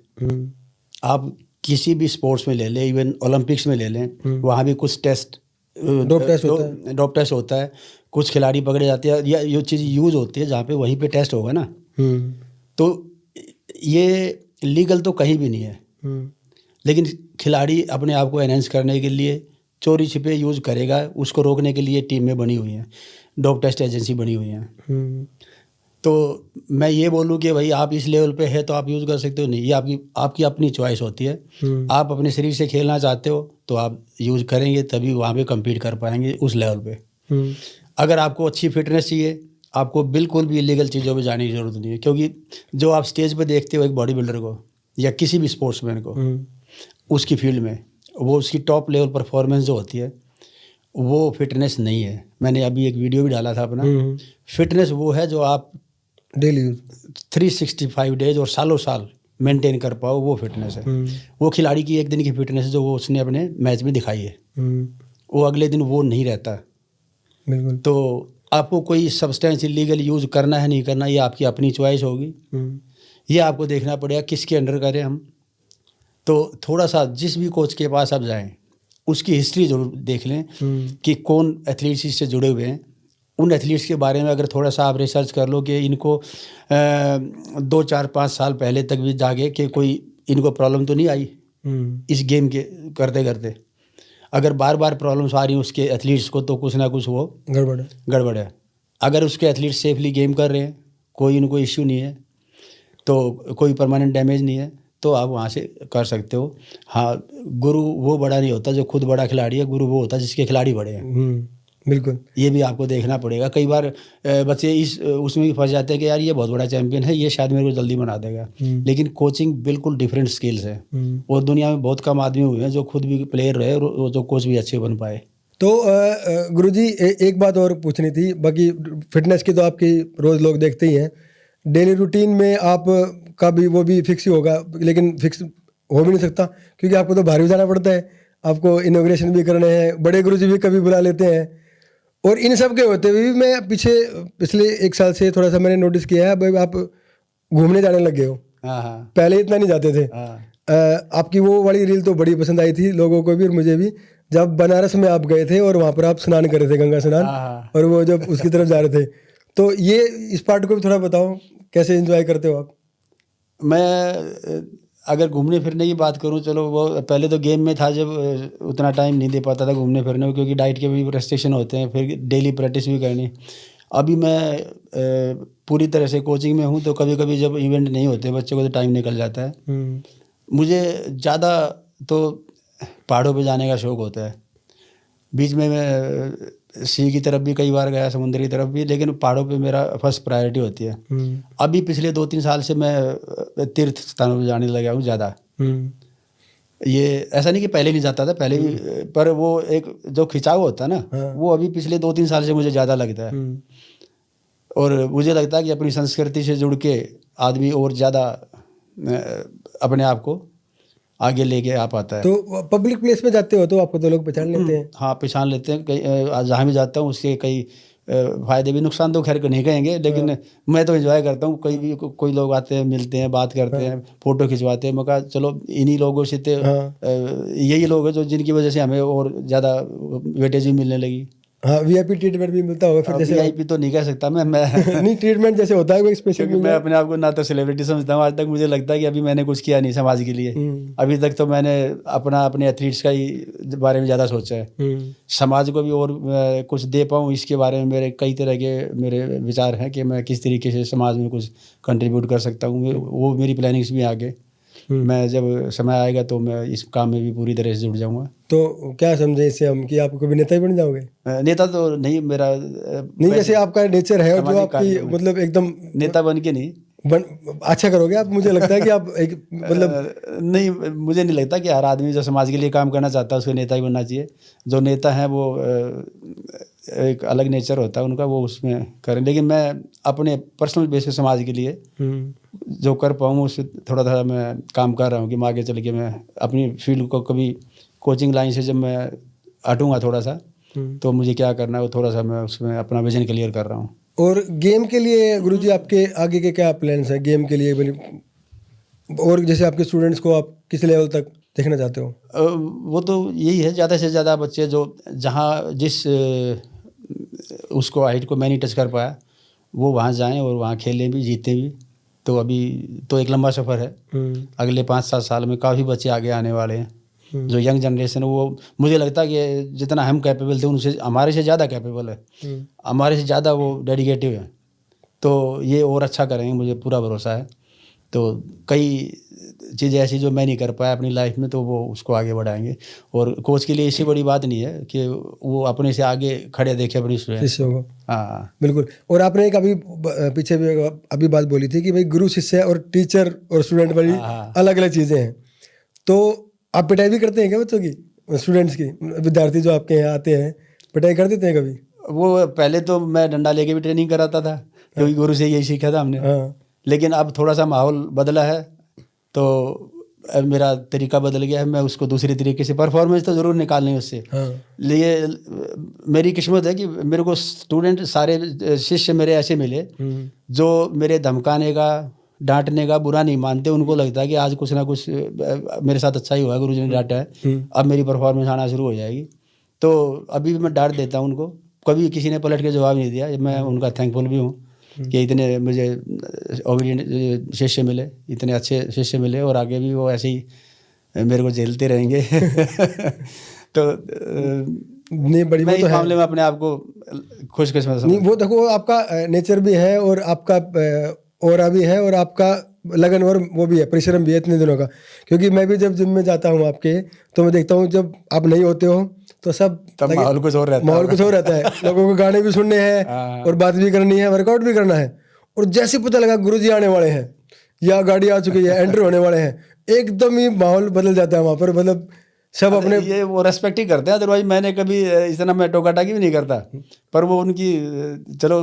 आप किसी भी स्पोर्ट्स में ले लें, इवन ओलंपिक्स में ले लें, वहाँ भी कुछ टेस्ट डोप टेस्ट होता है, कुछ खिलाड़ी पकड़े जाते हैं या ये चीज़ यूज़ होती है जहाँ पे वहीं पे टेस्ट होगा ना। तो ये लीगल तो कहीं भी नहीं है, लेकिन खिलाड़ी अपने आप को एनहेंस करने के लिए चोरी छिपे यूज़ करेगा। उसको रोकने के लिए टीम में बनी हुई है, डोप टेस्ट एजेंसी बनी हुई है। तो मैं ये बोलूँ कि भाई आप इस लेवल पे है तो आप यूज़ कर सकते हो, नहीं, ये आपकी अपनी चॉइस होती है। आप अपने शरीर से खेलना चाहते हो तो आप यूज़ करेंगे, तभी वहाँ पे कम्पीट कर पाएंगे उस लेवल पे। अगर आपको अच्छी फिटनेस चाहिए, आपको बिल्कुल भी इलीगल चीज़ों पे जाने की ज़रूरत नहीं है, क्योंकि जो आप स्टेज पे देखते हो एक बॉडी बिल्डर को या किसी भी स्पोर्ट्समैन को, उसकी फील्ड में वो उसकी टॉप लेवल परफॉर्मेंस जो होती है वो फिटनेस नहीं है। मैंने अभी एक वीडियो भी डाला था अपना। फिटनेस वो है जो आप डेली यूज 365 डेज और सालों साल मेंटेन कर पाओ, वो फिटनेस है। वो खिलाड़ी की एक दिन की फिटनेस जो वो उसने अपने मैच में दिखाई है, वो अगले दिन वो नहीं रहता। बिल्कुल। तो आपको कोई सब्सटेंस इलीगल यूज़ करना है नहीं करना, ये आपकी अपनी चॉइस होगी। ये आपको देखना पड़ेगा किसके अंडर करें हम। तो थोड़ा सा जिस भी कोच के पास आप जाएं, उसकी हिस्ट्री जरूर देख लें कि कौन एथलीट्स इससे जुड़े हुए हैं। उन एथलीट्स के बारे में अगर थोड़ा सा आप रिसर्च कर लो कि इनको 2-4-5 साल पहले तक भी जागे कि कोई इनको प्रॉब्लम तो नहीं आई इस गेम के करते करते। अगर बार बार प्रॉब्लम्स आ रही हैं उसके एथलीट्स को, तो कुछ ना कुछ वो गड़बड़ है। अगर उसके एथलीट्स सेफली गेम कर रहे हैं, कोई इनको इश्यू नहीं है, तो कोई परमानेंट डैमेज नहीं है, तो आप वहाँ से कर सकते हो। हाँ, गुरु वो बड़ा नहीं होता जो खुद बड़ा खिलाड़ी है, गुरु वो होता जिसके खिलाड़ी बड़े हैं। बिल्कुल। ये भी आपको देखना पड़ेगा। कई बार बच्चे उसमें भी फंस जाते हैं कि यार ये बहुत बड़ा चैंपियन है, ये शायद मेरे को जल्दी बना देगा। लेकिन कोचिंग बिल्कुल डिफरेंट स्किल्स है, और दुनिया में बहुत कम आदमी हुए हैं जो खुद भी प्लेयर रहे और जो कोच भी अच्छे बन पाए। तो गुरुजी एक बात और पूछनी थी। बाकी फिटनेस की तो आपकी रोज़ लोग देखते ही हैं, डेली रूटीन में आप का भी वो भी फिक्स ही होगा, लेकिन फिक्स हो भी नहीं सकता क्योंकि आपको तो बाहर भी जाना पड़ता है, आपको इनॉग्रेशन भी करने हैं, बड़े गुरुजी भी कभी बुला लेते हैं। और इन सब के होते हुए भी मैं पिछले 1 साल से थोड़ा सा मैंने नोटिस किया है, भाई आप घूमने जाने लग गए हो। हाँ। पहले इतना नहीं जाते थे। आपकी वो वाली रील तो बड़ी पसंद आई थी लोगों को भी और मुझे भी, जब बनारस में आप गए थे और वहाँ पर आप स्नान कर रहे थे, गंगा स्नान, और वो जब उसकी तरफ जा रहे थे, तो ये इस पार्ट को भी थोड़ा बताओ, कैसे एंजॉय करते हो आप? मैं अगर घूमने फिरने की बात करूं, चलो वो पहले तो गेम में था जब उतना टाइम नहीं दे पाता था घूमने फिरने को, क्योंकि डाइट के भी रेस्ट्रिक्शन होते हैं, फिर डेली प्रैक्टिस भी करनी। अभी मैं पूरी तरह से कोचिंग में हूं, तो कभी कभी जब इवेंट नहीं होते बच्चों को तो टाइम निकल जाता है। मुझे ज़्यादा तो पहाड़ों पे जाने का शौक़ होता है। बीच में मैं सी की तरफ भी कई बार गया, समुद्र की तरफ भी, लेकिन पहाड़ों पे मेरा फर्स्ट प्रायोरिटी होती है। अभी पिछले 2-3 साल से मैं तीर्थ स्थानों पे जाने लगा हूँ ज़्यादा। ये ऐसा नहीं कि पहले नहीं जाता था, पहले भी, पर वो एक जो खिंचाव होता है ना, वो अभी पिछले 2-3 साल से मुझे ज़्यादा लगता है। और मुझे लगता है कि अपनी संस्कृति से जुड़ के आदमी और ज़्यादा अपने आप को आगे लेके आ पाता है। तो पब्लिक प्लेस में जाते हो तो आपको तो लोग पहचान लेते हैं? हाँ, पहचान लेते हैं। कई जहाँ भी जाता हूँ उसके कई फ़ायदे भी, नुकसान तो खैर नहीं कहेंगे, लेकिन मैं तो एंजॉय करता हूँ। कोई लोग आते हैं, मिलते हैं, बात करते हैं, फ़ोटो खिंचवाते हैं। मैं कहा चलो इन्हीं लोगों से यही लोग हैं जो जिनकी वजह से हमें और ज़्यादा वेटेज भी मिलने लगी। हाँ, वीआईपी ट्रीटमेंट भी मिलता होगा फिर? जैसे वीआईपी तो नहीं कह सकता मैं नहीं, ट्रीटमेंट जैसे होता है कोई स्पेशल। मैं अपने आप को ना तो सेलिब्रिटी समझता हूँ, आज तक मुझे लगता है कि अभी मैंने कुछ किया नहीं समाज के लिए। अभी तक तो मैंने अपने एथलीट्स का ही बारे में ज़्यादा सोचा है। समाज को भी और कुछ दे पाऊँ, इसके बारे में मेरे कई तरह के मेरे विचार हैं कि मैं किस तरीके से समाज में कुछ कंट्रीब्यूट कर सकता हूँ। वो मेरी प्लानिंग्स भी आगे, मैं जब समय आएगा तो मैं इस काम में भी पूरी तरह से जुड़ जाऊंगा। तो क्या समझे इससे हम कि आप कभी नेता ही बन जाओगे? नेता तो नहीं, मेरा नहीं, जैसे आपका नेचर है जो आपकी मतलब एकदम नेता बन के नहीं अच्छा करोगे आप। मुझे लगता है कि आप एक मतलब नहीं, मुझे नहीं लगता कि हर आदमी जो समाज के लिए काम करना चाहता है उसको नेता ही बनना चाहिए। जो नेता है वो एक अलग नेचर होता है उनका, वो उसमें करें। लेकिन मैं अपने पर्सनल बेस पे समाज के लिए जो कर पाऊँ उससे थोड़ा थोड़ा मैं काम कर रहा हूँ कि मैं आगे चल के मैं अपनी फील्ड को कभी कोचिंग लाइन से जब मैं हटूँगा थोड़ा सा, तो मुझे क्या करना है वो थोड़ा सा मैं उसमें अपना विजन क्लियर कर रहा हूँ। और गेम के लिए गुरुजी आपके आगे के क्या प्लान्स हैं गेम के लिए? और जैसे आपके स्टूडेंट्स को आप किस लेवल तक देखना चाहते हो? वो तो यही है, ज़्यादा से ज़्यादा बच्चे जो जहाँ जिस उसको हाइट को मैं नहीं टच कर पाया वो वहाँ जाएं और वहाँ खेलें भी, जीतें भी। तो अभी तो एक लंबा सफ़र है। अगले 5-7 साल में काफ़ी बच्चे आगे आने वाले हैं। जो यंग जनरेशन है वो, मुझे लगता है कि जितना हम कैपेबल थे उनसे हमारे से ज़्यादा कैपेबल है, हमारे से ज़्यादा वो डेडिकेटिव है। तो ये और अच्छा करेंगे, मुझे पूरा भरोसा है। तो कई चीज़ें ऐसी जो मैं नहीं कर पाया अपनी लाइफ में, तो वो उसको आगे बढ़ाएंगे। और कोच के लिए इससे बड़ी बात नहीं है कि वो अपने से आगे खड़े देखे अपनी स्टूडेंट्स को। हाँ, बिल्कुल। और आपने एक अभी पीछे भी अभी बात बोली थी कि भाई गुरु शिष्य और टीचर और स्टूडेंट वाली अलग अलग चीज़ें हैं। तो आप पिटाई भी करते हैं क्या बच्चों की, स्टूडेंट्स की? विद्यार्थी जो आपके यहाँ आते हैं पिटाई कर देते हैं कभी? वो पहले तो मैं डंडा लेके भी ट्रेनिंग कराता था, क्योंकि गुरु से यही सीखा था हमने। लेकिन अब थोड़ा सा माहौल बदला है, तो अब मेरा तरीका बदल गया है, मैं उसको दूसरे तरीके से परफॉर्मेंस तो ज़रूर निकालनी है उससे। हाँ। लिए मेरी किस्मत है कि मेरे को स्टूडेंट सारे शिष्य मेरे ऐसे मिले जो मेरे धमकाने का, डांटने का बुरा नहीं मानते। उनको लगता है कि आज कुछ ना कुछ मेरे साथ अच्छा ही हुआ, गुरुजी ने डांटा है, अब मेरी परफॉर्मेंस आना शुरू हो जाएगी। तो अभी भी मैं डांट देता हूँ उनको, कभी किसी ने पलट के जवाब नहीं दिया। मैं उनका थैंकफुल भी हूँ कि इतने मुझे ओबीडियंट शिष्य मिले, इतने अच्छे शिष्य मिले, और आगे भी वो ऐसे ही मेरे को झेलते रहेंगे। तो नहीं, बड़ी मैं बात इस तो है। मामले में अपने आप को खुशकिस्मत नहीं, समझता वो देखो आपका नेचर भी है और आपका ऑरा भी है और आपका लगन और वो भी है, परिश्रम भी है इतने दिनों का। क्योंकि मैं भी जब जिम में जाता हूँ आपके, तो मैं देखता हूँ जब आप नहीं होते हो तो सब तब माहौल कुछ और रहता है। माहौल कुछ और रहता है। लोगों को गाने भी सुनने हैं हाँ। और बात भी करनी है, वर्कआउट भी करना है। और जैसे पता लगा गुरुजी आने वाले हैं या गाड़ी आ चुकी है, एंटर होने वाले हैं, एकदम ही माहौल बदल जाता है वहाँ पर। मतलब सब अपने ये वो रेस्पेक्ट ही करते हैं। अदरवाइज मैंने कभी इतना मैं टोका टाकी भी नहीं करता, पर वो उनकी चलो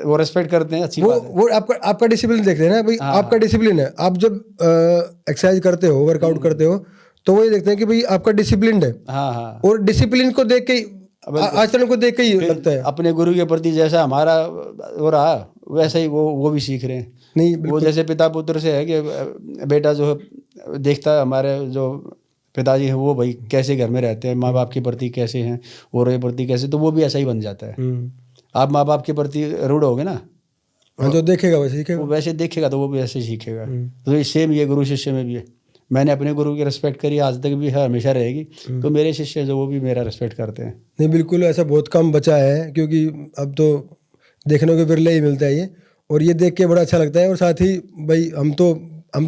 वो रेस्पेक्ट करते हैं, अच्छी बात है। वो आपका डिसिप्लिन देखते हैं ना भाई। आपका डिसिप्लिन है। आप जब एक्सरसाइज करते हो, वर्कआउट करते हो, तो वही देखते हैं कि भाई आपका डिसिप्लिन है। हाँ हाँ। और डिसिप्लिन को देख के ही, आचरण को देख के ही लगता है। अपने गुरु के प्रति जैसा हमारा हो रहा वैसा ही वो भी सीख रहे हैं। नहीं, वो जैसे पिता पुत्र से है कि बेटा जो है देखता है हमारे जो पिताजी हैं वो भाई कैसे घर में रहते हैं, माँ बाप के प्रति कैसे हैं, और के प्रति कैसे, तो वो भी ऐसा ही बन जाता है। आप माँ बाप के प्रति रूढ़ होगे ना, हाँ, जो देखेगा वैसे सीखेगा। वो वैसे देखेगा तो वो भी ऐसे सीखेगा। तो सेम ये गुरु शिष्य में भी है। मैंने अपने गुरु की रिस्पेक्ट करी, आज तक भी है, हमेशा रहेगी। तो मेरे शिष्य जो वो भी मेरा रिस्पेक्ट करते हैं। नहीं, बिल्कुल ऐसा बहुत कम बचा है, क्योंकि अब तो देखने को विरले ही मिलता है ये। और ये देख के बड़ा अच्छा लगता है। और साथ ही भाई हम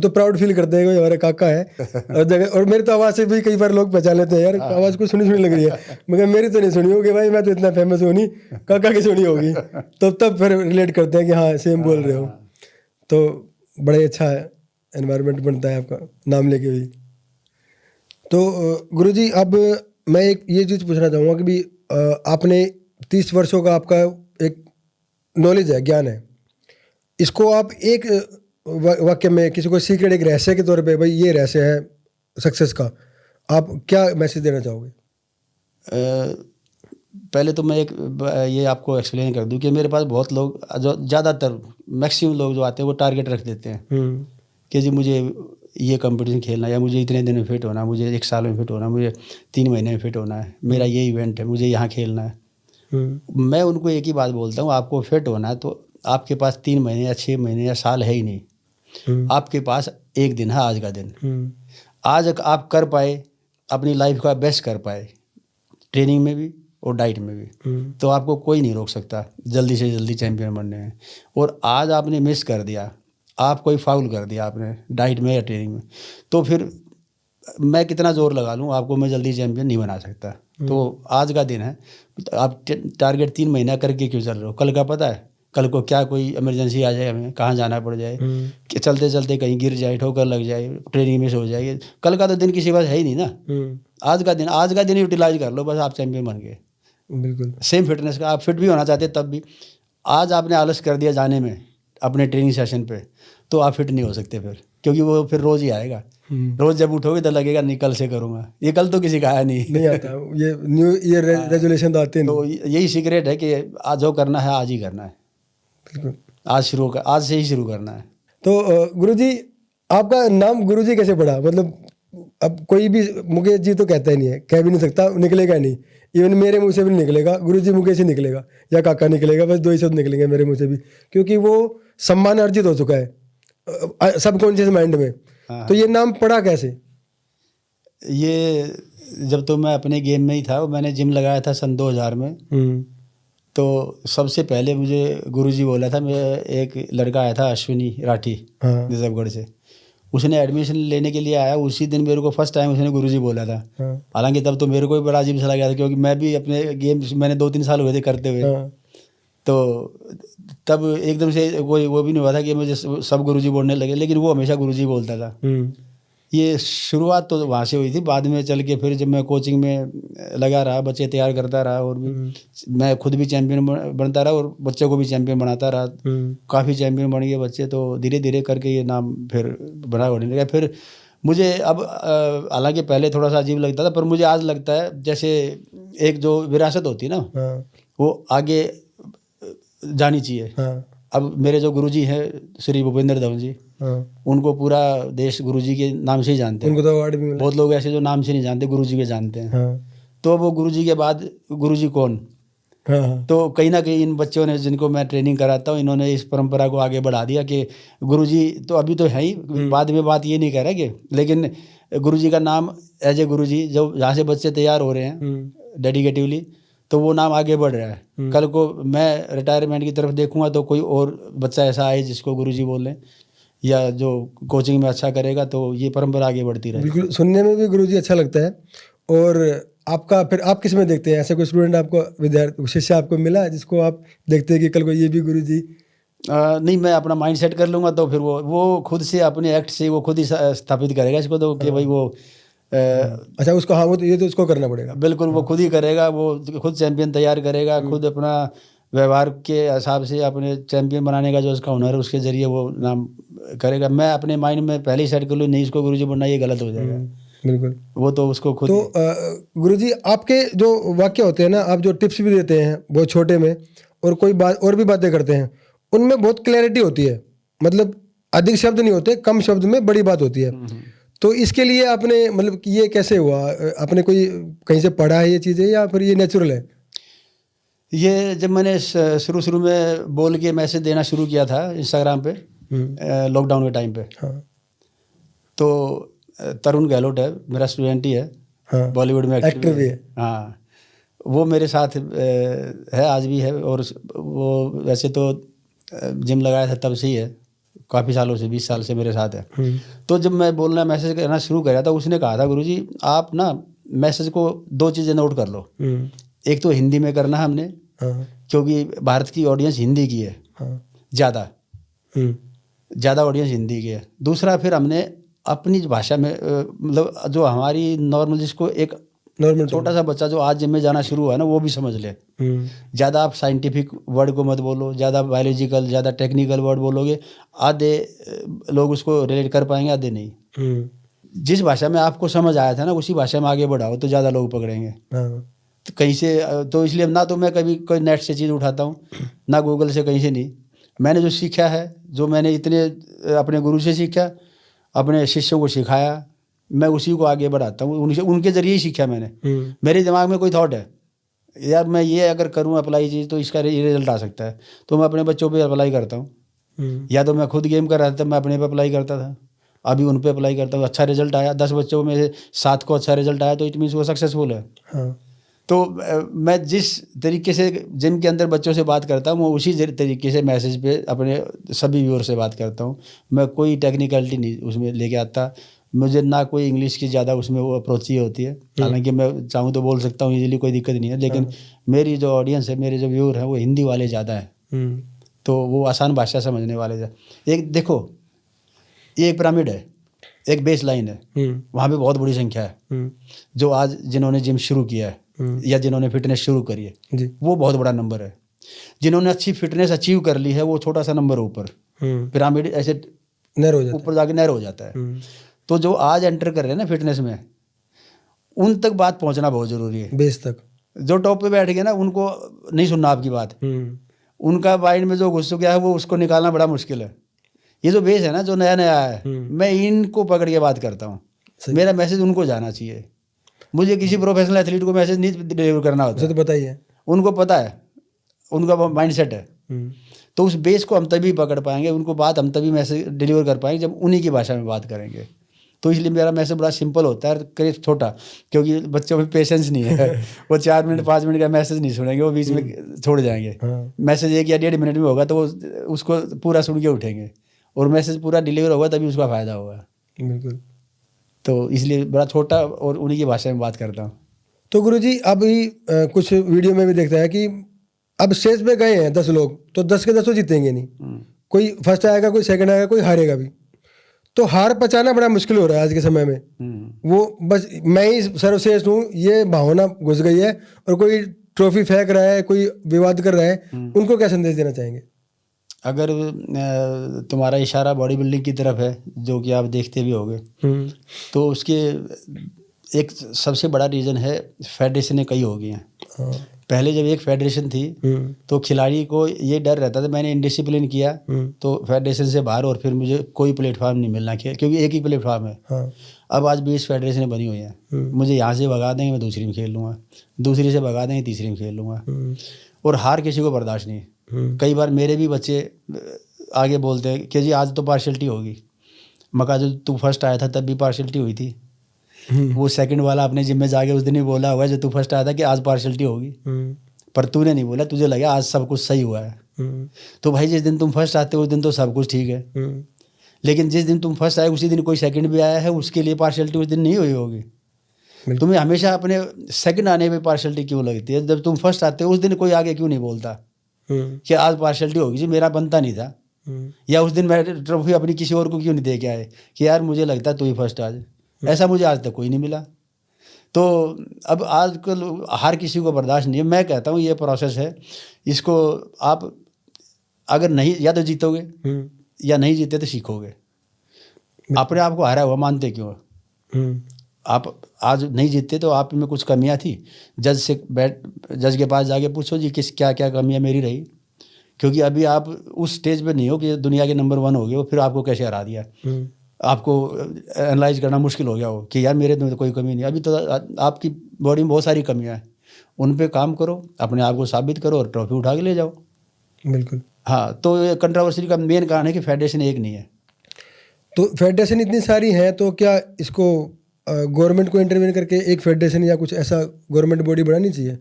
तो प्राउड फील करते हैं कि हमारे काका है। और मेरी तो आवाज़ से भी कई बार लोग पहचान लेते हैं, यार आवाज़ को सुनी लग रही है, मगर मेरी तो नहीं सुनी होगी भाई, मैं तो इतना फेमस हूँ नहीं, काका की सुनी होगी। तो तब फिर रिलेट करते हैं कि हाँ सेम बोल रहे हो। तो बड़ा ही अच्छा एनवायरनमेंट बनता है आपका नाम लेके भी। तो गुरुजी, अब मैं एक ये चीज़ पूछना चाहूँगा कि भी आपने 30 वर्षों का आपका एक नॉलेज है, ज्ञान है, इसको आप एक वाक्य में किसी को सीक्रेट, एक रहस्य के तौर पे, भाई ये रहस्य है सक्सेस का, आप क्या मैसेज देना चाहोगे? पहले तो मैं एक ये आपको एक्सप्लेन कर दूं कि मेरे पास बहुत लोग, जो ज़्यादातर मैक्सिमम लोग जो आते हैं वो टारगेट रख देते हैं कि जी मुझे ये कंपटीशन खेलना है, या मुझे इतने दिन में फिट होना है, मुझे 1 साल में फिट होना है, मुझे 3 महीने में फिट होना है, मेरा ये इवेंट है, मुझे यहाँ खेलना है। मैं उनको एक ही बात बोलता हूँ, आपको फिट होना है तो आपके पास 3 महीने या 6 महीने या साल है ही नहीं। आपके पास एक दिन है, आज का दिन। आज आप कर पाए, अपनी लाइफ का बेस्ट कर पाए, ट्रेनिंग में भी और डाइट में भी, तो आपको कोई नहीं रोक सकता जल्दी से जल्दी चैंपियन बनने में। और आज आपने मिस कर दिया, आप कोई फाउल कर दिया आपने डाइट में या ट्रेनिंग में, तो फिर मैं कितना जोर लगा लूँ, आपको मैं जल्दी चैंपियन नहीं बना सकता। तो आज का दिन है, आप टारगेट 3 महीना करके क्यों चल रहे हो? कल का पता है, कल को क्या कोई इमरजेंसी आ जाए, हमें कहाँ जाना पड़ जाए, कि चलते चलते कहीं गिर जाए, ठोकर लग जाए, ट्रेनिंग मिस हो जाए, कल का तो दिन किसी पास है ही नहीं ना। आज का दिन यूटिलाइज कर लो, बस आप चैंपियन बन गए। बिल्कुल सेम फिटनेस का, आप फिट भी होना चाहते तब भी आज आपने आलस कर दिया जाने में अपने ट्रेनिंग सेशन पे, तो आप फिट नहीं हो सकते फिर, क्योंकि वो फिर रोज़ ही आएगा। रोज़ जब उठोगे तो लगेगा नहीं कल से करूँगा, ये कल तो किसी का आया नहीं आता। ये न्यू ईयर रेजोल्यूशन तो आते नहीं। तो यही सीक्रेट है कि आज जो करना है आज ही करना है, बिल्कुल आज से ही शुरू करना है। तो गुरुजी, आपका नाम गुरुजी कैसे पड़ा? मतलब अब कोई भी मुकेश जी तो कहता ही नहीं है, कह भी नहीं सकता, निकलेगा नहीं। इवन मेरे मुंह से भी नहीं निकलेगा, गुरुजी मुकेश ही निकलेगा या काका निकलेगा, बस 2 ही शब्द निकलेंगे मेरे मुंह से भी, क्योंकि वो सम्मान अर्जित हो चुका है सबकॉन्शियस माइंड में। तो ये नाम पड़ा कैसे? ये जब तो मैं अपने गेम में ही था, मैंने जिम लगाया था सन 2000 में। तो सबसे पहले मुझे गुरुजी बोला था, मैं एक लड़का आया था अश्विनी राठी निजामगढ़ से, उसने एडमिशन लेने के लिए आया, उसी दिन मेरे को फर्स्ट टाइम उसने गुरुजी बोला था। हालांकि तब तो मेरे को भी बड़ा अजीब सा लगा था, क्योंकि मैं भी अपने गेम मैंने 2-3 साल हुए थे करते हुए। तो तब एकदम से कोई वो भी नहीं हुआ था कि मुझे सब गुरुजी बोलने लगे, लेकिन वो हमेशा गुरुजी बोलता था। ये शुरुआत तो वहाँ से हुई थी, बाद में चल के फिर जब मैं कोचिंग में लगा रहा, बच्चे तैयार करता रहा, और भी मैं खुद भी चैंपियन बनता रहा और बच्चों को भी चैंपियन बनाता रहा। काफ़ी चैंपियन बन गए बच्चे, तो धीरे धीरे करके ये नाम फिर बड़ा होने लगा। फिर मुझे अब हालांकि पहले थोड़ा सा अजीब लगता था, पर मुझे आज लगता है जैसे एक जो विरासत होती है ना, वो आगे जानी चाहिए। अब मेरे जो गुरुजी हैं श्री भूपेंद्र धवन जी, उनको पूरा देश गुरुजी के नाम से ही जानते हैं। उनको तो अवार्ड भी मिला। बहुत लोग ऐसे जो नाम से नहीं जानते, गुरुजी के जानते हैं। तो वो गुरुजी के बाद गुरुजी कौन? तो कहीं ना कहीं इन बच्चों ने, जिनको मैं ट्रेनिंग कराता हूँ, इन्होंने इस परंपरा को आगे बढ़ा दिया कि गुरुजी तो अभी तो है ही, बाद में बात ये नहीं कह रहा कि, लेकिन गुरुजी का नाम एज ए गुरुजी जो जहाँ से बच्चे तैयार हो रहे हैं डेडिकेटिवली, तो वो नाम आगे बढ़ रहा है। कल को मैं रिटायरमेंट की तरफ देखूंगा तो कोई और बच्चा ऐसा आए जिसको गुरुजी बोलें, या जो कोचिंग में अच्छा करेगा, तो ये परंपरा आगे बढ़ती रहेगी। बिल्कुल, सुनने में भी गुरुजी अच्छा लगता है। और आपका फिर आप किस में देखते हैं? ऐसे कोई स्टूडेंट आपको, विद्यार्थी शिष्य आपको मिला जिसको आप देखते हैं कि कल को ये भी गुरुजी? नहीं, मैं अपना माइंड सेट कर लूँगा तो फिर वो खुद से अपने एक्ट से वो खुद ही स्थापित करेगा इसको, तो कि भाई वो अच्छा, उसको, हाँ, वो तो ये तो उसको करना पड़ेगा। बिल्कुल, वो खुद ही करेगा, वो खुद चैंपियन तैयार करेगा, खुद अपना व्यवहार के हिसाब से अपने चैंपियन बनाने का जो उसका हुनर है उसके जरिए वो नाम करेगा। मैं अपने माइंड में पहले ही सेट कर लूँ, नहीं इसको गुरुजी बनना, ये गलत हो जाएगा। बिल्कुल, वो तो उसको खुद। तो गुरुजी, आपके जो वाक्य होते हैं ना, आप जो टिप्स भी देते हैं बहुत छोटे में, और कोई बात और भी बातें करते हैं, उनमें बहुत क्लैरिटी होती है। मतलब अधिक शब्द नहीं होते, कम शब्द में बड़ी बात होती है। तो इसके लिए आपने, मतलब ये कैसे हुआ? आपने कोई कहीं से पढ़ा है ये चीज़ें, या फिर ये नेचुरल है? ये जब मैंने शुरू में बोल के मैसेज देना शुरू किया था इंस्टाग्राम पे, लॉकडाउन के टाइम पे, तो तरुण गहलोत है, मेरा स्टूडेंट ही है, बॉलीवुड में एक्टर भी है। हाँ, वो मेरे साथ है, आज भी है। और वो वैसे तो जिम लगाया था तब से ही है, काफ़ी सालों से, 20 साल से मेरे साथ है। तो जब मैं बोलना, मैसेज करना शुरू करा था, उसने कहा था, गुरुजी आप ना मैसेज को 2 चीज़ें नोट कर लो। एक तो हिंदी में करना हमने, क्योंकि भारत की ऑडियंस हिंदी की है, ज़्यादा ऑडियंस हिंदी की है। दूसरा, फिर हमने अपनी भाषा में, मतलब जो हमारी नॉर्मल, जिसको एक नॉर्मल छोटा सा बच्चा जो आज जिम में जाना शुरू हुआ है ना, वो भी समझ ले। ज़्यादा आप साइंटिफिक वर्ड को मत बोलो, ज़्यादा बायोलॉजिकल, ज़्यादा टेक्निकल वर्ड बोलोगे, आधे लोग उसको रिलेट कर पाएंगे, आधे नहीं। जिस भाषा में आपको समझ आया था ना, उसी भाषा में आगे बढ़ाओ तो ज़्यादा लोग पकड़ेंगे। तो कहीं से, तो इसलिए ना तो मैं कभी कोई नेट से चीज़ उठाता हूँ, ना गूगल से, कहीं से नहीं। मैंने जो सीखा है, जो मैंने इतने अपने गुरु से सीखा, अपने शिष्यों को सिखाया, मैं उसी को आगे बढ़ाता हूँ। उनके जरिए ही सीखा मैंने। मेरे दिमाग में कोई थॉट है, यार मैं ये अगर करूँ अप्लाई चीज़ तो इसका ये रिजल्ट आ सकता है, तो मैं अपने बच्चों पे अप्लाई करता हूँ। या तो मैं खुद गेम कर रहा था, मैं अपने पे अप्लाई करता था, अभी उन पे अप्लाई करता हूँ। अच्छा रिजल्ट आया, 10 बच्चों में से 7 को अच्छा रिजल्ट आया, तो इट मीन्स वो सक्सेसफुल है। तो मैं जिस तरीके से जिम के अंदर बच्चों से बात करता हूँ, मैं उसी तरीके से मैसेज पे अपने सभी व्यूअर से बात करता हूँ। मैं कोई टेक्निकलिटी नहीं उसमें लेके आता, मुझे ना कोई इंग्लिश की ज़्यादा उसमें वो अप्रोच ही होती है। हालांकि मैं चाहूँ तो बोल सकता हूँ इजीली, कोई दिक्कत नहीं है, लेकिन मेरी जो ऑडियंस है, मेरे जो व्यूअर हैं, वो हिंदी वाले ज़्यादा हैं, तो वो आसान भाषा समझने वाले हैं। एक देखो, ये एक पिरामिड है, एक बेस लाइन है, वहाँ पे बहुत बड़ी संख्या है जो आज जिन्होंने जिम शुरू किया है या जिन्होंने फिटनेस शुरू करी है, वो बहुत बड़ा नंबर है। जिन्होंने अच्छी फिटनेस अचीव कर ली है, वो छोटा सा नंबर ऊपर, पिरामिड ऐसे ऊपर जाके नैरो हो जाता है। तो जो आज एंटर कर रहे हैं ना फिटनेस में, उन तक बात पहुंचना बहुत जरूरी है, बेस तक। जो टॉप पे बैठ गए ना, उनको नहीं सुनना आपकी बात, उनका माइंड में जो घुस गया है वो उसको निकालना बड़ा मुश्किल है। ये जो बेस है ना, जो नया नया है, मैं इनको पकड़ के बात करता हूँ। मेरा मैसेज उनको जाना चाहिए, मुझे किसी प्रोफेशनल एथलीट को मैसेज नहीं डिलीवर करना होता, तो बताइए, उनको पता है, उनका माइंडसेट है। तो उस बेस को हम तभी पकड़ पाएंगे, उनको बात हम तभी मैसेज डिलीवर कर पाएंगे जब उन्हीं की भाषा में बात करेंगे। तो इसलिए मेरा मैसेज बड़ा सिंपल होता है, करीब छोटा, क्योंकि बच्चों में पेशेंस नहीं है। वो 4 मिनट 5 मिनट का मैसेज नहीं सुनेंगे, वो बीच में छोड़ जाएंगे। मैसेज 1 या 1.5 मिनट में होगा तो वो उसको पूरा सुन के उठेंगे, और मैसेज पूरा डिलीवर होगा तभी उसका फ़ायदा होगा। बिल्कुल। तो इसलिए बड़ा छोटा और उन्हीं की भाषा में बात करता हूँ। तो गुरुजी, अभी कुछ वीडियो में भी देखता है कि अब स्टेज पे गए हैं 10 लोग, तो 10 के 10 जीतेंगे नहीं, कोई फर्स्ट आएगा, कोई सेकंड आएगा, कोई हारेगा भी। तो हार पचाना बड़ा मुश्किल हो रहा है आज के समय में। वो बस मैं ही सर्वश्रेष्ठ हूँ ये भावना घुस गई है, और कोई ट्रॉफी फेंक रहा है, कोई विवाद कर रहा है, उनको क्या संदेश देना चाहेंगे? अगर तुम्हारा इशारा बॉडी बिल्डिंग की तरफ है, जो कि आप देखते भी होंगे, तो उसके एक सबसे बड़ा रीज़न है फेडरेशनें कई हो गई हैं। हाँ। पहले जब एक फेडरेशन थी तो खिलाड़ी को ये डर रहता था, मैंने इनडिसिप्लिन किया तो फेडरेशन से बाहर, और फिर मुझे कोई प्लेटफॉर्म नहीं मिलना, क्योंकि एक ही प्लेटफॉर्म है। हाँ। अब आज 20 फेडरेशनें बनी हुई हैं, मुझे यहाँ से भगा देंगे मैं दूसरी में खेल लूँगा, दूसरी से भगा देंगे तीसरी में खेल लूँगा, और हार किसी को बर्दाश्त नहीं है। कई बार मेरे भी बच्चे आगे बोलते हैं कि जी आज तो पार्शलिटी होगी। मैं कहा जो तू फर्स्ट आया था तब भी पार्शलिटी हुई थी। वो सेकंड वाला अपने जिम में जाके उस दिन ही बोला होगा जो तू फर्स्ट आया था कि आज पार्शलिटी होगी, पर तूने नहीं बोला, तुझे लगा आज सब कुछ सही हुआ है। तो भाई जिस दिन तुम फर्स्ट आते हो उस दिन तो सब कुछ ठीक है, लेकिन जिस दिन तुम फर्स्ट आए उसी दिन कोई सेकंड भी आया है, उसके लिए पार्शलिटी उस दिन नहीं हुई होगी। तुम्हें हमेशा अपने सेकंड आने में पार्शलिटी क्यों लगती है? जब तुम फर्स्ट आते हो उस दिन कोई आगे क्यों नहीं बोलता कि आज पार्शलिटी होगी, जी मेरा बनता नहीं था, या उस दिन मैं ट्रॉफी अपनी किसी और को क्यों नहीं दे के आए कि यार मुझे लगता है तू ही फर्स्ट आज। ऐसा मुझे आज तक कोई नहीं मिला। तो अब आजकल हार किसी को बर्दाश्त नहीं है। मैं कहता हूँ ये प्रोसेस है, इसको आप अगर नहीं या तो जीतोगे या नहीं जीते तो सीखोगे। अपने आप को हारा हुआ मानते क्यों? आप आज नहीं जीतते तो आप में कुछ कमियां थी, जज के पास जाके पूछो जी क्या क्या कमियां मेरी रही, क्योंकि अभी आप उस स्टेज पे नहीं हो कि दुनिया के नंबर 1 हो गए हो, फिर आपको कैसे हरा दिया। आपको एनालाइज करना मुश्किल हो गया हो कि यार मेरे में तो कोई कमी नहीं, अभी तो आपकी बॉडी में बहुत सारी कमियां हैं, उन पे काम करो, अपने आप को साबित करो और ट्रॉफी उठा के ले जाओ। बिल्कुल। हाँ, तो ये कंट्रोवर्सी का मेन कारण है कि फेडरेशन एक नहीं है। तो फेडरेशन इतनी सारी हैं, तो क्या इसको गवर्नमेंट को इंटरवेन करके एक फेडरेशन या कुछ ऐसा गवर्नमेंट बॉडी बनानी चाहिए?